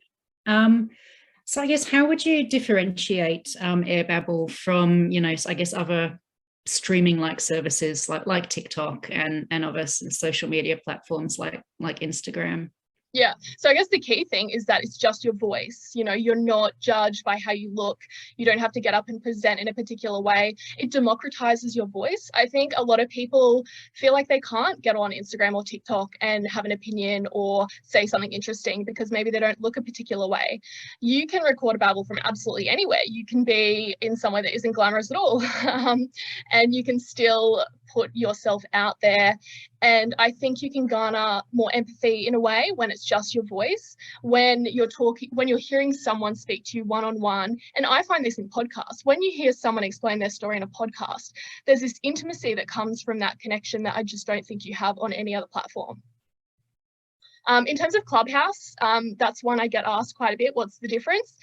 So I guess how would you differentiate Airbabble from, you know, I guess other streaming like services like TikTok and other social media platforms like Instagram? Yeah, so I guess the key thing is that it's just your voice. You know, you're not judged by how you look. You don't have to get up and present in a particular way. It democratizes your voice. I think a lot of people feel like they can't get on Instagram or TikTok and have an opinion or say something interesting because maybe they don't look a particular way. You can record a babble from absolutely anywhere. You can be in somewhere that isn't glamorous at all, and you can still put yourself out there. And I think you can garner more empathy in a way when it's just your voice, when you're talking, when you're hearing someone speak to you one-on-one. And I find this in podcasts. When you hear someone explain their story in a podcast, there's this intimacy that comes from that connection that I just don't think you have on any other platform. In terms of Clubhouse, that's one I get asked quite a bit. What's the difference?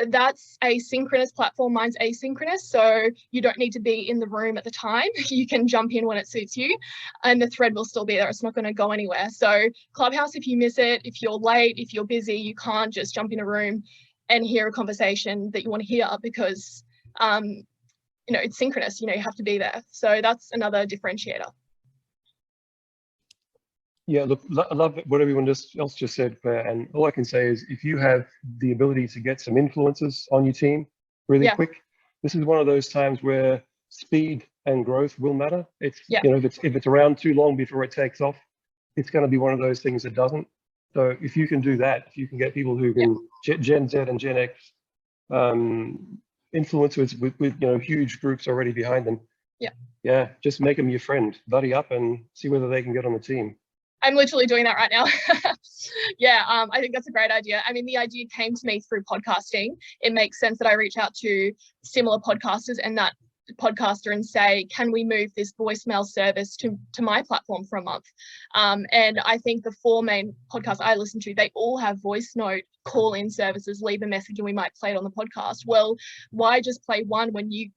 That's a synchronous platform, mine's asynchronous, so you don't need to be in the room at the time. You can jump in when it suits you and the thread will still be there. It's not going to go anywhere. So Clubhouse, if you miss it, if you're late, if you're busy, you can't just jump in a room and hear a conversation that you want to hear because you know, it's synchronous, you know, you have to be there. So that's another differentiator. Yeah, look, I love what everyone else just said, Claire. And all I can say is if you have the ability to get some influencers on your team really quick, this is one of those times where speed and growth will matter. It's, you know, if it's around too long before it takes off, it's going to be one of those things that doesn't. So if you can do that, if you can get people who can Gen Z and Gen X influencers with you know, huge groups already behind them. Yeah, just make them your friend, buddy up and see whether they can get on the team. I'm literally doing that right now. I think that's a great idea. I mean, the idea came to me through podcasting. It makes sense that I reach out to similar podcasters and that podcaster and say, can we move this voicemail service to my platform for a month? And I think the 4 main podcasts I listen to, they all have voice note call-in services, leave a message and we might play it on the podcast. Well, why just play one when you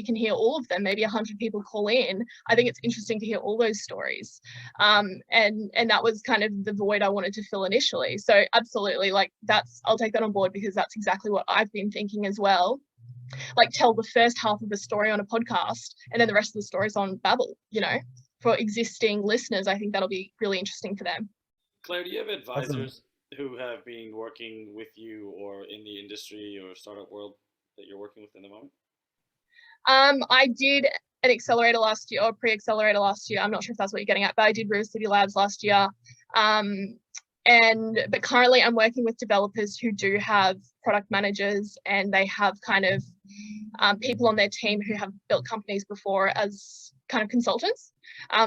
can hear all of them? Maybe 100 people call in. I think it's interesting to hear all those stories. And that was kind of the void I wanted to fill initially. So absolutely, like I'll take that on board because that's exactly what I've been thinking as well. Like tell the first half of a story on a podcast and then the rest of the stories on Babble, you know, for existing listeners. I think that'll be really interesting for them. Claire, do you have advisors who have been working with you or in the industry or startup world that you're working with in the moment? I did an accelerator last year or pre-accelerator last year. I'm not sure if that's what you're getting at, but I did River City Labs last year. But currently I'm working with developers who do have product managers and they have kind of people on their team who have built companies before as kind of consultants.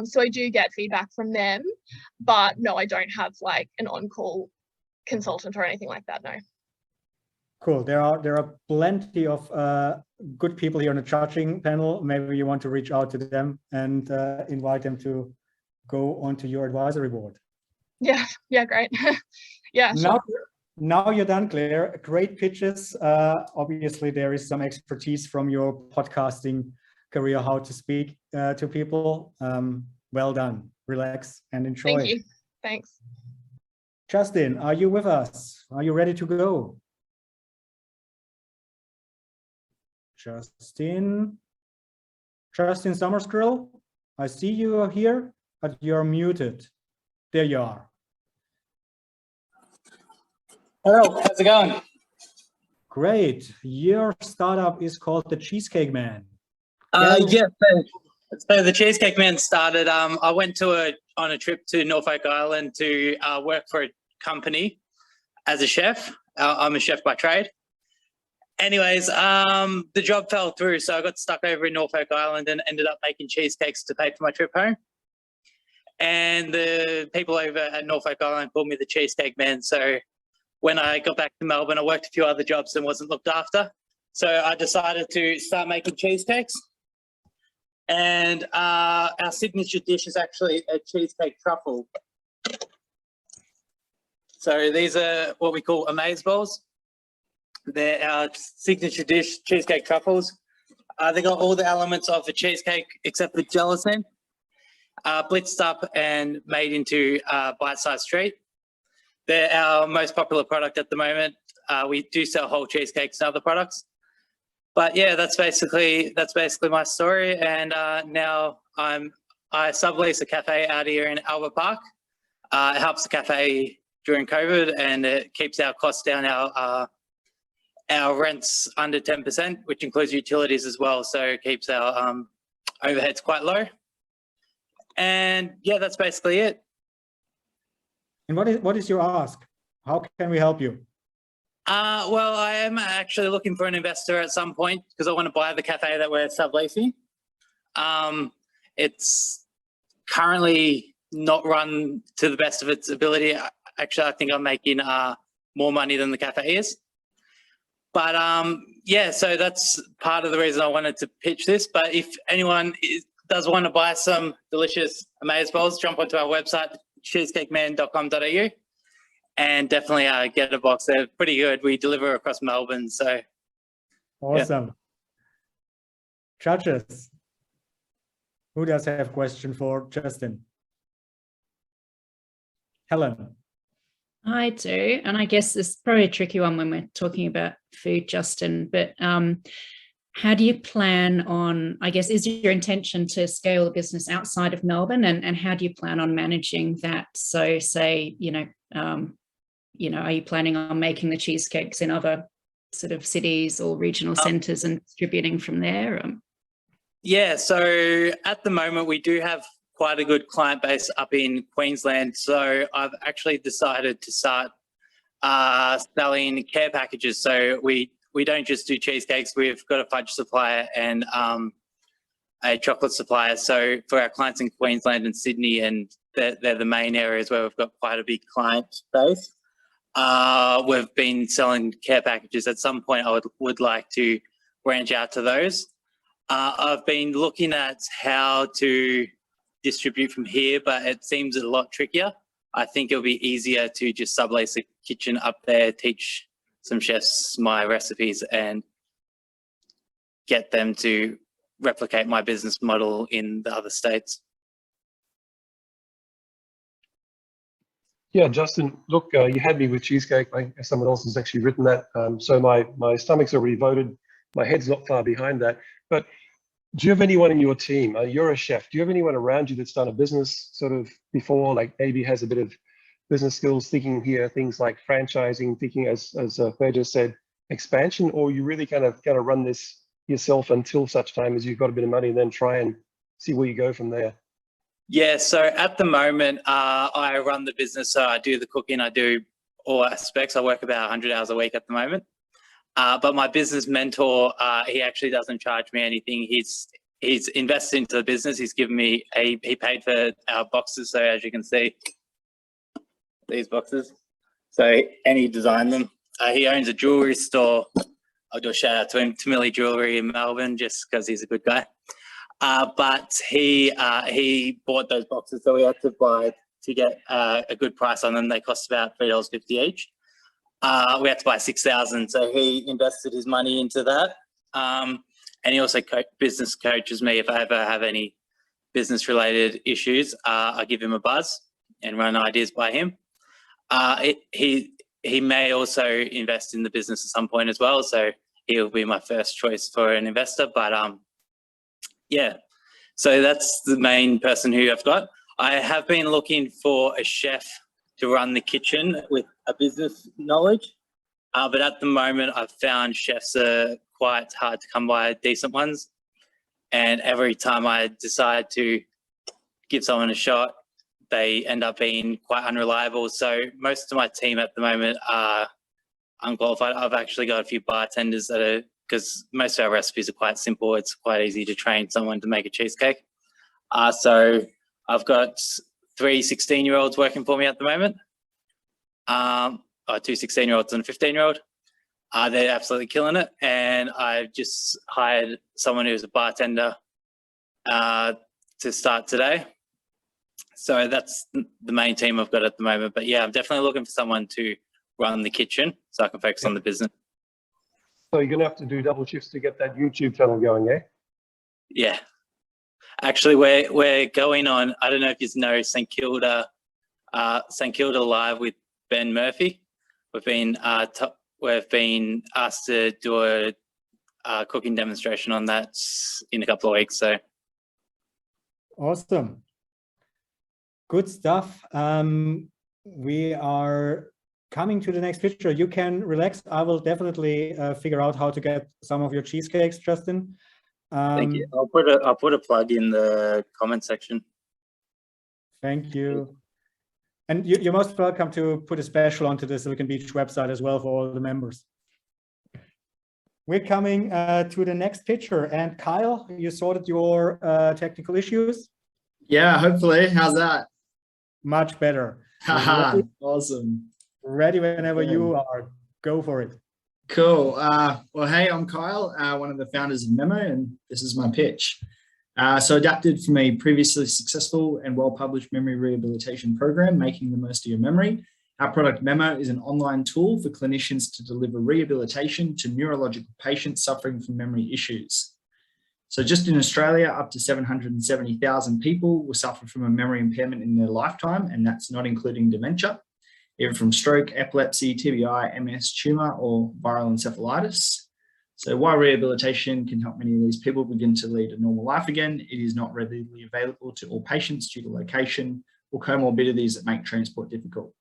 So I do get feedback from them, but no, I don't have like an on-call consultant or anything like that, no. Cool. There are plenty of good people here on the judging panel. Maybe you want to reach out to them and invite them to go onto your advisory board. Yeah, great. Yeah, sure. Now you're done, Claire. Great pitches. Obviously, there is some expertise from your podcasting career, how to speak to people. Well done. Relax and enjoy. Thank you. Thanks. Justin, are you with us? Are you ready to go? Justin Summersgill, I see you are here, but you're muted. There you are. Hello, how's it going? Great. Your startup is called the Cheesecake Man. Yes. So the Cheesecake Man started. I went on a trip to Norfolk Island to work for a company as a chef. I'm a chef by trade. Anyways, the job fell through, so I got stuck over in Norfolk Island and ended up making cheesecakes to pay for my trip home. And the people over at Norfolk Island called me the Cheesecake Man. So when I got back to Melbourne, I worked a few other jobs and wasn't looked after. So I decided to start making cheesecakes. And our signature dish is actually a cheesecake truffle. So these are what we call amaze balls. They're our signature dish, cheesecake truffles. They got all the elements of the cheesecake except for gelatin, blitzed up and made into bite-sized treat. They're our most popular product at the moment. We do sell whole cheesecakes and other products. But yeah, that's basically my story. And now I sublease a cafe out here in Albert Park. It helps the cafe during COVID, and it keeps our costs down. Our rents under 10%, which includes utilities as well. So it keeps our overheads quite low. And yeah, that's basically it. And what is your ask? How can we help you? Well, I am actually looking for an investor at some point because I want to buy the cafe that we're subleasing. It's currently not run to the best of its ability. Actually, I think I'm making more money than the cafe is. But yeah, so that's part of the reason I wanted to pitch this. But if anyone does want to buy some delicious amaze balls, jump onto our website, cheesecakeman.com.au, and definitely get a box. They're pretty good. We deliver across Melbourne, so. Awesome. Yeah. Judges, who does have a question for Justin? Helen. I do, and I guess this is probably a tricky one when we're talking about food, Justin, but how do you plan on, I guess, is your intention to scale the business outside of Melbourne, and how do you plan on managing that? So say, are you planning on making the cheesecakes in other sort of cities or regional centres and distributing from there? Yeah, so at the moment we do have quite a good client base up in Queensland. So I've actually decided to start selling care packages. So we don't just do cheesecakes. We've got a fudge supplier and a chocolate supplier. So for our clients in Queensland and Sydney, and they're the main areas where we've got quite a big client base. We've been selling care packages. At some point I would like to branch out to those. I've been looking at how to distribute from here, but it seems a lot trickier. I think it'll be easier to just sublease a kitchen up there, teach some chefs my recipes and get them to replicate my business model in the other states. Yeah, Justin, look, you had me with cheesecake. Someone else has actually written that. So my stomach's already voted. My head's not far behind that. But do you have anyone in your team? You're a chef. Do you have anyone around you that's done a business sort of before, like maybe has a bit of business skills, thinking here, things like franchising, thinking as Fadi said, expansion, or you really kind of run this yourself until such time as you've got a bit of money and then try and see where you go from there? Yeah, so at the moment, I run the business. So I do the cooking, I do all aspects. I work about 100 hours a week at the moment. But my business mentor, he actually doesn't charge me anything. He's invested into the business. He's given me he paid for our boxes. So as you can see, these boxes. So, and he designed them. He owns a jewelry store. I'll do a shout out to him, Tamili Jewelry in Melbourne, just because he's a good guy. But he bought those boxes, so we had to buy to get a good price on them. They cost about $3.50 each. We had to buy 6,000, so he invested his money into that. And he also business coaches me if I ever have any business-related issues. I give him a buzz and run ideas by him. He may also invest in the business at some point as well, so he'll be my first choice for an investor. But yeah, so that's the main person who I've got. I have been looking for a chef to run the kitchen with a business knowledge, but at the moment I've found chefs are quite hard to come by, decent ones, and every time I decide to give someone a shot, they end up being quite unreliable. So most of my team at the moment are unqualified. I've actually got a few bartenders that are, because most of our recipes are quite simple. It's quite easy to train someone to make a cheesecake. So I've got 3 16-year-olds working for me at the moment, or 2 16-year-olds and a 15-year-old. They're absolutely killing it. And I've just hired someone who's a bartender to start today. So that's the main team I've got at the moment. But yeah, I'm definitely looking for someone to run the kitchen so I can focus on the business. So you're going to have to do double shifts to get that YouTube channel going, eh? Yeah. Actually, we're going on, I don't know if you know St Kilda Live with Ben Murphy. We've been asked to do a cooking demonstration on that in a couple of weeks. So awesome. Good stuff. We are coming to the next picture. You can relax. I will definitely figure out how to get some of your cheesecakes, Justin. Thank you. I'll put a plug in the comment section. Thank you. And you're most welcome to put a special onto the Silicon Beach website as well for all the members. We're coming to the next picture. And Kyle, you sorted your technical issues? Yeah, hopefully. How's that? Much better. Haha, awesome. Ready whenever you are. Go for it. Cool. Well, hey, I'm Kyle, one of the founders of Memo, and this is my pitch. So adapted from a previously successful and well-published memory rehabilitation program, Making the Most of Your Memory. Our product Memo is an online tool for clinicians to deliver rehabilitation to neurological patients suffering from memory issues. So just in Australia, up to 770,000 people will suffer from a memory impairment in their lifetime, and that's not including dementia, either from stroke, epilepsy, TBI, MS, tumour, or viral encephalitis. So while rehabilitation can help many of these people begin to lead a normal life again, it is not readily available to all patients due to location or comorbidities that make transport difficult.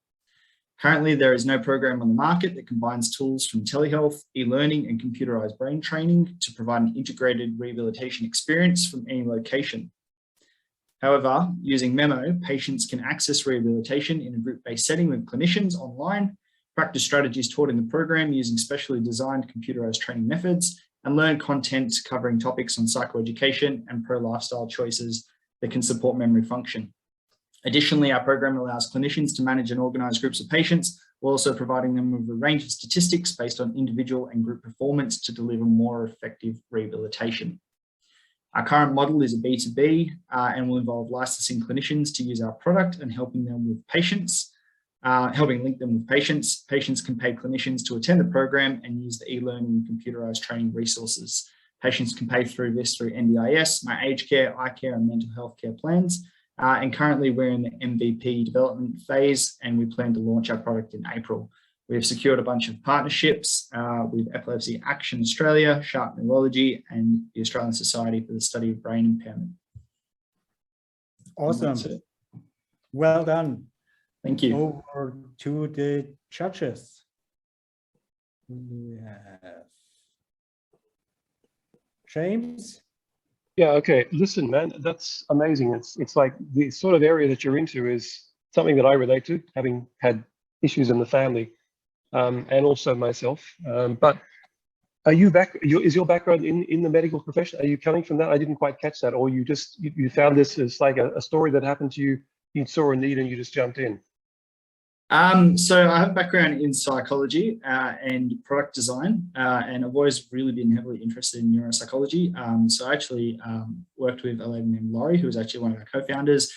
Currently, there is no program on the market that combines tools from telehealth, e-learning, and computerized brain training to provide an integrated rehabilitation experience from any location. However, using Memo, patients can access rehabilitation in a group-based setting with clinicians online, practice strategies taught in the program using specially designed computerized training methods, and learn content covering topics on psychoeducation and pro-lifestyle choices that can support memory function. Additionally, our program allows clinicians to manage and organize groups of patients, while also providing them with a range of statistics based on individual and group performance to deliver more effective rehabilitation. Our current model is a B2B and will involve licensing clinicians to use our product and helping them with patients, helping link them with patients. Patients can pay clinicians to attend the program and use the e-learning and computerized training resources. Patients can pay through this through NDIS, My Aged Care, eye care, and mental health care plans. And currently we're in the MVP development phase, and we plan to launch our product in April. We have secured a bunch of partnerships with Epilepsy Action Australia, Sharp Neurology, and the Australian Society for the Study of Brain Impairment. Awesome. Well done. Thank you. Over to the judges. We have James. Yeah, okay. Listen, man, that's amazing. It's like the sort of area that you're into is something that I relate to, having had issues in the family, and also myself. But are you is your background in the medical profession? Are you coming from that? I didn't quite catch that. Or you just, you found this as like a story that happened to you, you saw a need and you just jumped in? So I have a background in psychology and product design, and I've always really been heavily interested in neuropsychology. So I actually worked with a lady named Laurie, who was actually one of our co-founders,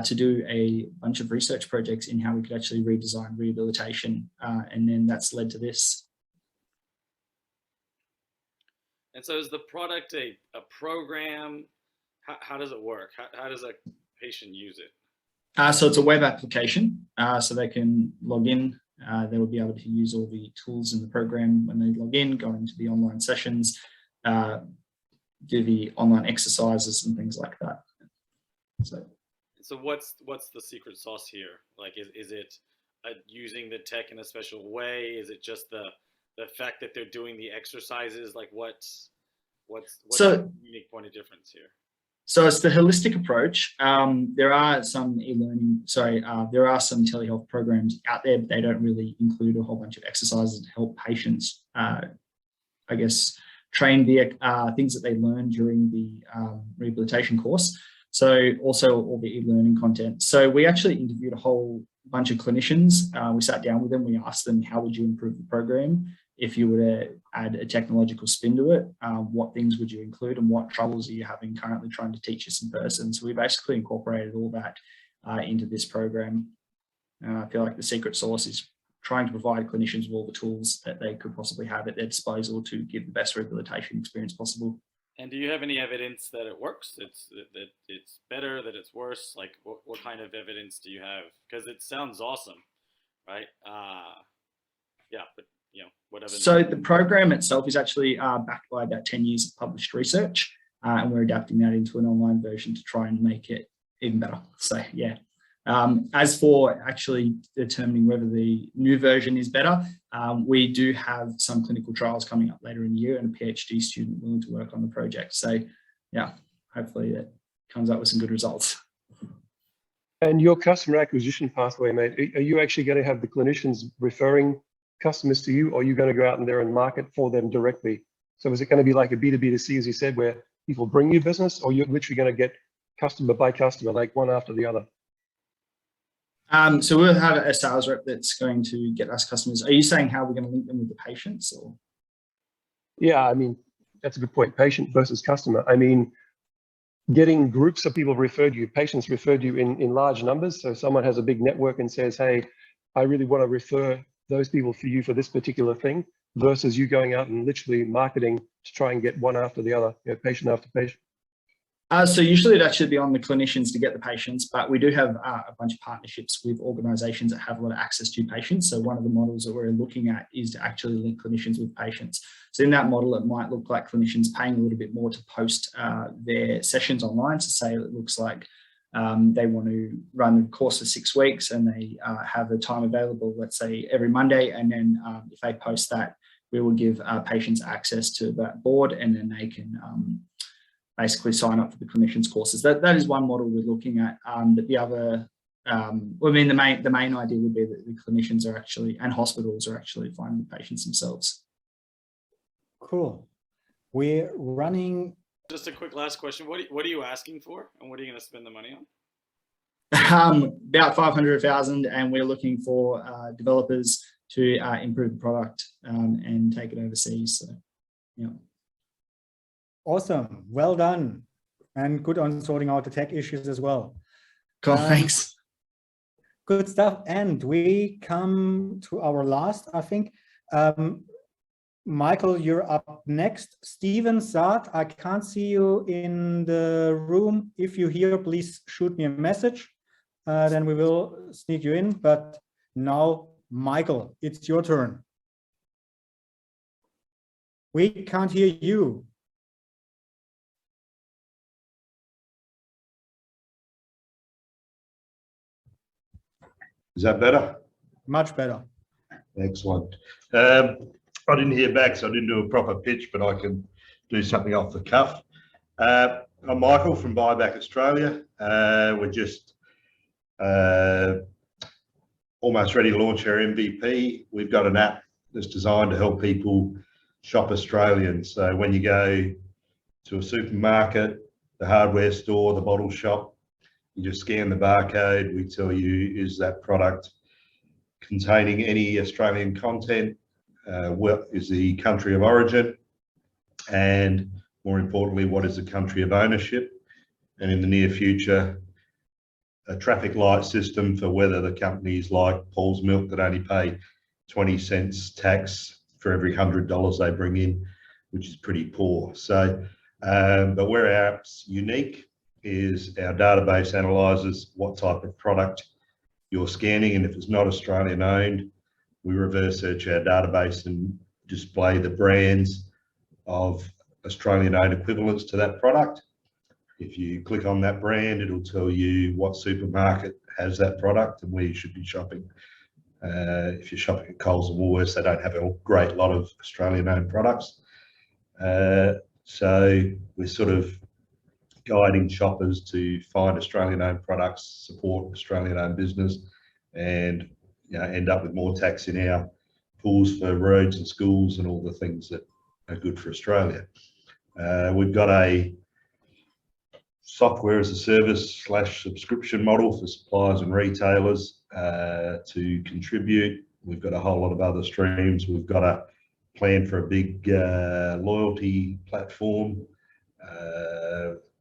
to do a bunch of research projects in how we could actually redesign rehabilitation, and then that's led to this. And so is the product a program? How does it work? How does a patient use it? So it's a web application, so they can log in. They will be able to use all the tools in the program when they log in, go into the online sessions, do the online exercises and things like that. So what's the secret sauce here? Like, is it using the tech in a special way? Is it just the fact that they're doing the exercises? Like, what's the unique point of difference here? So it's the holistic approach. There are some there are some telehealth programs out there, but they don't really include a whole bunch of exercises to help patients, I guess, train the things that they learn during the rehabilitation course. So also all the e-learning content. So we actually interviewed a whole bunch of clinicians. We sat down with them, we asked them, how would you improve the program? if you were to add a technological spin to it, what things would you include and what troubles are you having currently trying to teach this in person? So we basically incorporated all that into this program. I feel like the secret sauce is trying to provide clinicians with all the tools that they could possibly have at their disposal to give the best rehabilitation experience possible. And do you have any evidence that it works? That it's better, that it's worse? Like what kind of evidence do you have? Because it sounds awesome, right? Yeah, but you know, whatever. So the program itself is actually backed by about 10 years of published research, and we're adapting that into an online version to try and make it even better. So yeah. As for actually determining whether the new version is better, we do have some clinical trials coming up later in the year and a PhD student willing to work on the project. So yeah, hopefully that comes up with some good results. And your customer acquisition pathway, mate, are you actually going to have the clinicians referring customers to you, or are you going to go out in there and market for them directly? So is it going to be like a B2B2C, as you said, where people bring you business, or you're literally going to get customer by customer, like one after the other? So we'll have a sales rep that's going to get us customers. Are you saying how we're going to link them with the patients? Or? Yeah, I mean, that's a good point. Patient versus customer. I mean, getting groups of people referred you, patients referred you in large numbers. So someone has a big network and says, hey, I really want to refer those people for you for this particular thing, versus you going out and literally marketing to try and get one after the other, you know, patient after patient. So usually that should be on the clinicians to get the patients, but we do have a bunch of partnerships with organizations that have a lot of access to patients. So one of the models that we're looking at is to actually link clinicians with patients. So in that model, it might look like clinicians paying a little bit more to post their sessions online. So say it looks like they want to run the course for 6 weeks and they have the time available, let's say every Monday. And then if they post that, we will give patients access to that board, and then they can basically sign up for the clinicians courses. That is one model we're looking at. But the other, well, I mean, the main idea would be that the clinicians are actually, and hospitals are actually finding the patients themselves. Cool. We're running. Just a quick last question. What are you asking for, and what are you going to spend the money on? About 500,000, and we're looking for developers to improve the product and take it overseas. So, yeah. Awesome. Well done. And good on sorting out the tech issues as well. Cool, thanks. Good stuff. And we come to our last, I think. Michael, you're up next. Steven Saad, I can't see you in the room. If you're here, please shoot me a message. Then we will sneak you in. But now, Michael, it's your turn. We can't hear you. Is that better? Much better. Excellent. I didn't hear back, so I didn't do a proper pitch, but I can do something off the cuff. I'm Michael from Buyback Australia. We're just almost ready to launch our MVP. We've got an app that's designed to help people shop Australian. So when you go to a supermarket, the hardware store, the bottle shop, you just scan the barcode. We tell you, is that product containing any Australian content? What is the country of origin? And more importantly, what is the country of ownership? And in the near future, a traffic light system for whether the companies like Paul's Milk that only pay 20 cents tax for every $100 they bring in, which is pretty poor. So, but where our app's unique is our database analyzes what type of product you're scanning, and if it's not Australian owned, we reverse search our database and display the brands of Australian owned equivalents to that product. If you click on that brand, it'll tell you what supermarket has that product and where you should be shopping. If you're shopping at Coles and Woolworths, they don't have a great lot of Australian owned products. So we're sort of guiding shoppers to find Australian owned products, support Australian owned business, and end up with more tax in our pools for roads and schools and all the things that are good for Australia. We've got a software as a service / subscription model for suppliers and retailers to contribute. We've got a whole lot of other streams. We've got a plan for a big loyalty platform,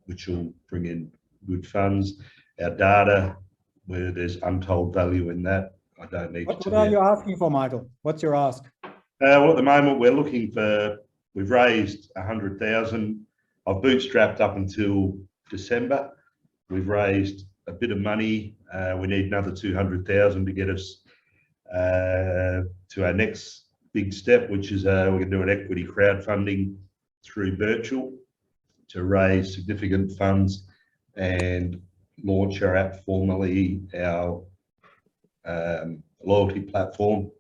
which will bring in good funds. Our data, where there's untold value in that. I don't need to. What are you asking for, Michael? What's your ask? Well, at the moment, we're looking for, we've raised 100,000. I've bootstrapped up until December. We've raised a bit of money. We need another 200,000 to get us to our next big step, which is we're going to do an equity crowdfunding through Virtual to raise significant funds and launch our app, formally our loyalty platform,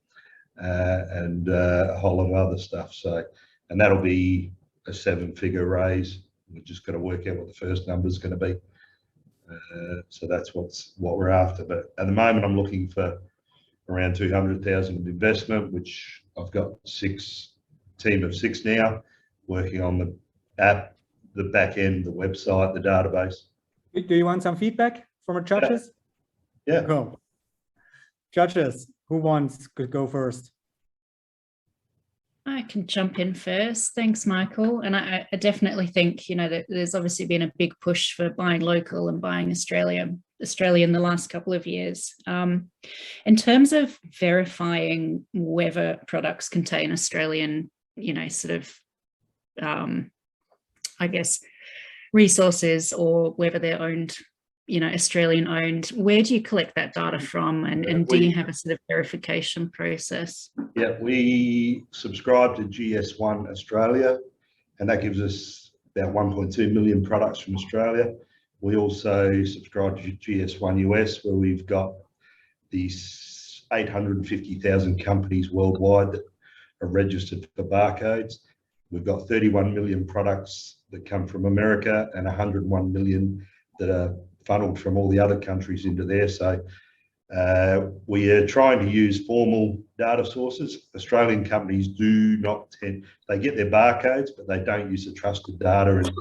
and a whole lot of other stuff. So, and that'll be a 7-figure raise. We've just got to work out what the first number is going to be. So that's what we're after. But at the moment, I'm looking for around 200,000 of investment, which I've got team of 6 now working on the app, the back end, the website, the database. Do you want some feedback from our judges? Yeah. Go. Judges, who wants to go first? I can jump in first. Thanks, Michael. And I definitely think, you know, that there's obviously been a big push for buying local and buying Australian in the last couple of years. In terms of verifying whether products contain Australian, you know, sort of, I guess, resources, or whether they're owned, you know, Australian owned, where do you collect that data from, and do you have a sort of verification process? Yeah, we subscribe to GS1 Australia, and that gives us about 1.2 million products from Australia. We also subscribe to GS1 US, where we've got these 850,000 companies worldwide that are registered for barcodes. We've got 31 million products that come from America and 101 million that are funneled from all the other countries into there. So we are trying to use formal data sources. Australian companies do not they get their barcodes, but they don't use the trusted data and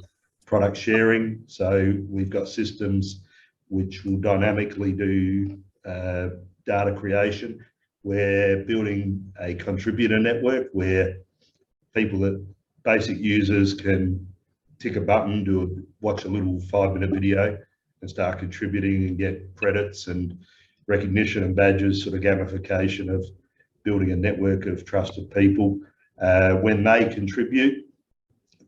product sharing. So we've got systems which will dynamically do data creation. We're building a contributor network where people, that basic users, can tick a button, watch a little 5-minute video and start contributing and get credits and recognition and badges, sort of gamification of building a network of trusted people. When they contribute,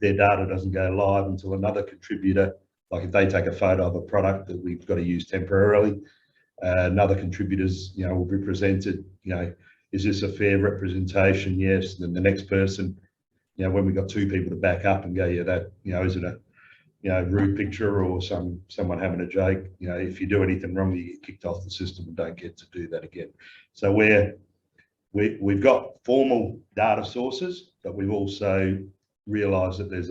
their data doesn't go live until another contributor, like if they take a photo of a product that we've got to use temporarily, another contributor's, you know, will be presented, you know, is this a fair representation? Yes. And then the next person, you know, when we got 2 people to back up and go, yeah, that, you know, is it a, you know, rude picture or someone having a joke? You know, if you do anything wrong, you get kicked off the system and don't get to do that again. So we've got formal data sources, but we've also realised that there's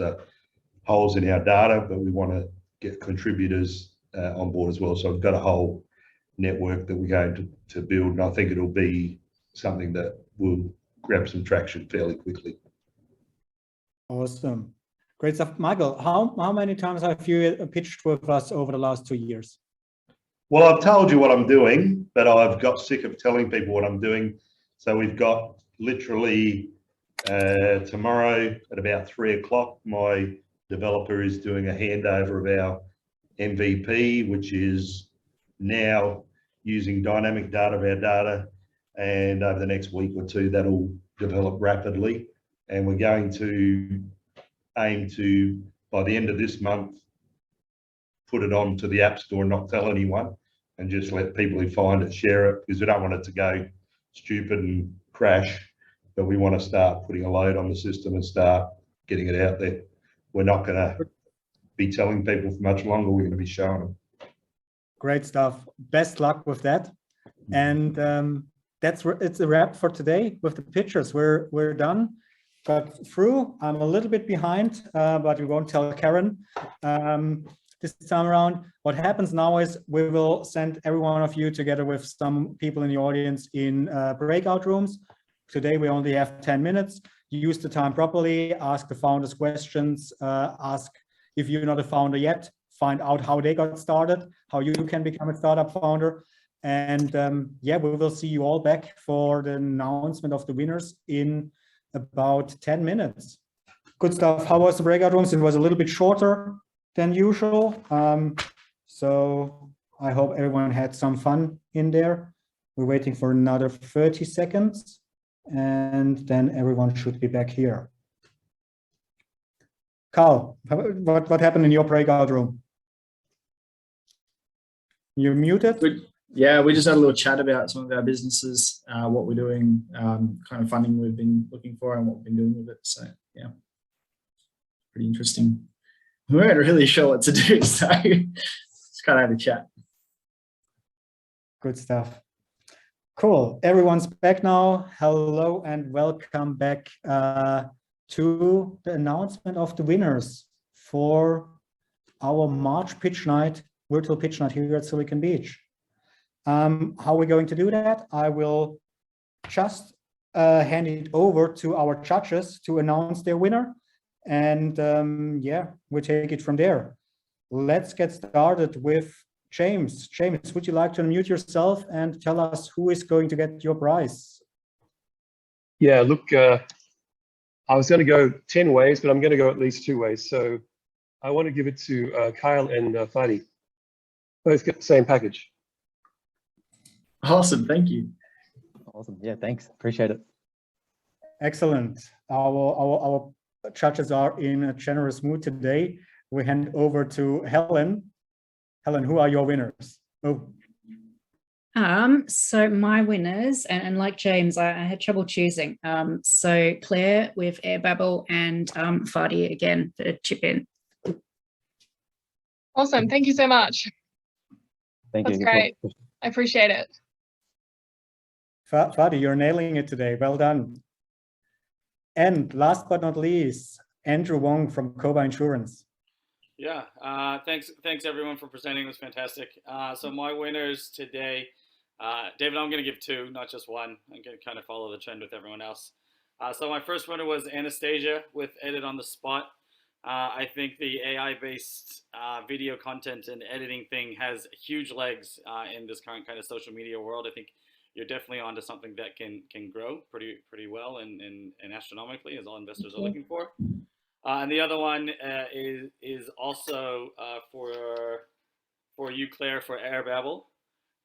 holes in our data, but we want to get contributors on board as well. So we've got a whole network that we're going to build, and I think it'll be something that will grab some traction fairly quickly. Awesome. Great stuff. Michael, how many times have you pitched with us over the last 2 years? Well, I've told you what I'm doing, but I've got sick of telling people what I'm doing. So we've got literally tomorrow at about 3 o'clock, my developer is doing a handover of our MVP, which is now using dynamic data of our data. And over the next week or 2, that'll develop rapidly. And we're going to aim to, by the end of this month, put it onto the App Store and not tell anyone, and just let people who find it share it, because we don't want it to go stupid and crash, but we want to start putting a load on the system and start getting it out there. We're not going to be telling people for much longer. We're going to be showing them. Great stuff. Best luck with that. And it's a wrap for today with the pictures. We're done. Got through. I'm a little bit behind, but we won't tell Karen this time around. What happens now is we will send every one of you together with some people in the audience in breakout rooms. Today we only have 10 minutes. Use the time properly, ask the founders questions, ask if you're not a founder yet, find out how they got started, how you can become a startup founder. And yeah, we will see you all back for the announcement of the winners in about 10 minutes. Good stuff. How was the breakout rooms? It was a little bit shorter than usual. So I hope everyone had some fun in there. We're waiting for another 30 seconds and then everyone should be back here. Carl, what happened in your breakout room? You're muted? Yeah, we just had a little chat about some of our businesses, what we're doing, kind of funding we've been looking for and what we've been doing with it. So yeah, pretty interesting. We weren't really sure what to do, so just kind of had a chat. Good stuff. Cool. Everyone's back now. Hello and welcome back to the announcement of the winners for our March pitch night, virtual pitch night here at Silicon Beach. How are we going to do that? I will just hand it over to our judges to announce their winner. And yeah, we'll take it from there. Let's get started with James. James, would you like to unmute yourself and tell us who is going to get your prize? Yeah, look, I was going to go 10 ways, but I'm going to go at least 2 ways. So I want to give it to Kyle and Fadi. Both get the same package. Awesome, thank you. Awesome, yeah, thanks, appreciate it. Excellent. Our judges are in a generous mood today. We hand over to Helen. Helen, who are your winners? Oh. So my winners, and like James, I had trouble choosing. So Claire with Airbabble and Fadi again for chip in. Awesome, thank you so much. Thank you. That's great. I appreciate it. Fadi, you're nailing it today. Well done. And last but not least, Andrew Wong from Koba Insurance. Yeah, thanks everyone for presenting. It was fantastic. So my winners today, David, I'm going to give 2, not just 1. I'm going to kind of follow the trend with everyone else. So my first winner was Anastasia with Edit on the Spot. I think the AI-based video content and editing thing has huge legs in this current kind of social media world. I think you're definitely onto something that can grow pretty well and astronomically, as all investors are looking for. And the other one is also for you, Claire, for Airbabble.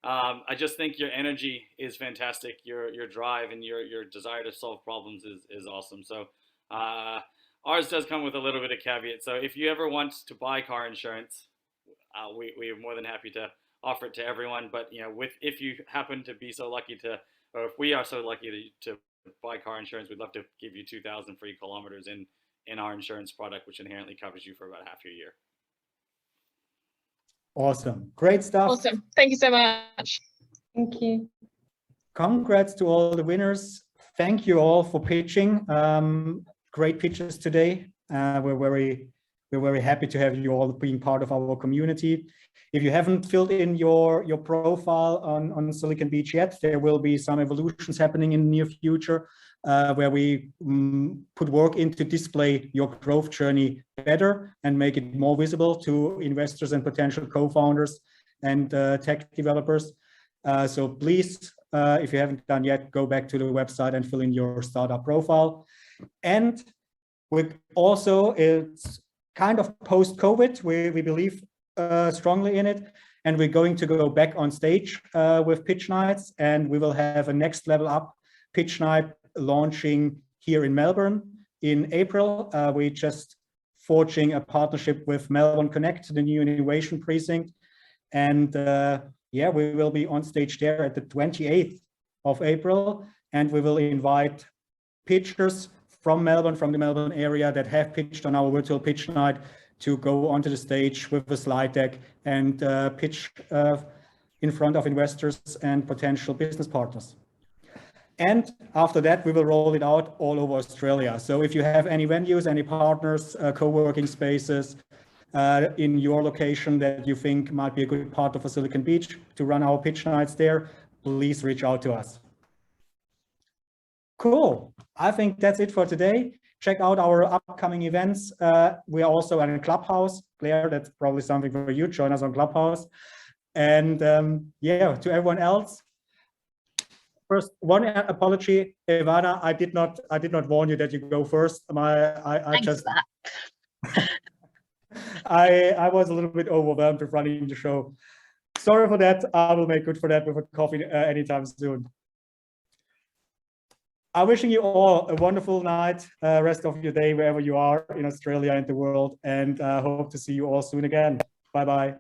I just think your energy is fantastic. Your drive and your desire to solve problems is awesome. So ours does come with a little bit of caveat. So if you ever want to buy car insurance, we are more than happy to offer it to everyone. But you know, if you happen to be so lucky to, or if we are so lucky to buy car insurance, we'd love to give you 2,000 free kilometers in our insurance product, which inherently covers you for about half your year. Awesome. Great stuff. Awesome. Thank you so much. Thank you. Congrats to all the winners. Thank you all for pitching. Great pitches today. We're very happy to have you all being part of our community. If you haven't filled in your profile on Silicon Beach yet, there will be some evolutions happening in the near future where we put work into display your growth journey better and make it more visible to investors and potential co-founders and tech developers. So please, if you haven't done yet, go back to the website and fill in your startup profile. And we also, it's kind of post-COVID, we believe strongly in it, and we're going to go back on stage with pitch nights, and we will have a next level up pitch night launching here in Melbourne in April. We just forging a partnership with Melbourne Connect, the new innovation precinct, and yeah, we will be on stage there at the 28th of April, and we will invite pitchers from Melbourne, from the Melbourne area that have pitched on our virtual pitch night to go onto the stage with a slide deck and pitch in front of investors and potential business partners. And after that, we will roll it out all over Australia. So if you have any venues, any partners, co-working spaces in your location that you think might be a good part of a Silicon Beach to run our pitch nights there, please reach out to us. Cool. I think that's it for today. Check out our upcoming events. We are also in Clubhouse. Claire, that's probably something for you. Join us on Clubhouse. And yeah, to everyone else, first, one apology, Evannah. I did not warn you that you go first. Thanks for that. I was a little bit overwhelmed with running the show. Sorry for that. I will make good for that with a coffee anytime soon. I'm wishing you all a wonderful night, rest of your day, wherever you are in Australia and the world, and hope to see you all soon again. Bye-bye.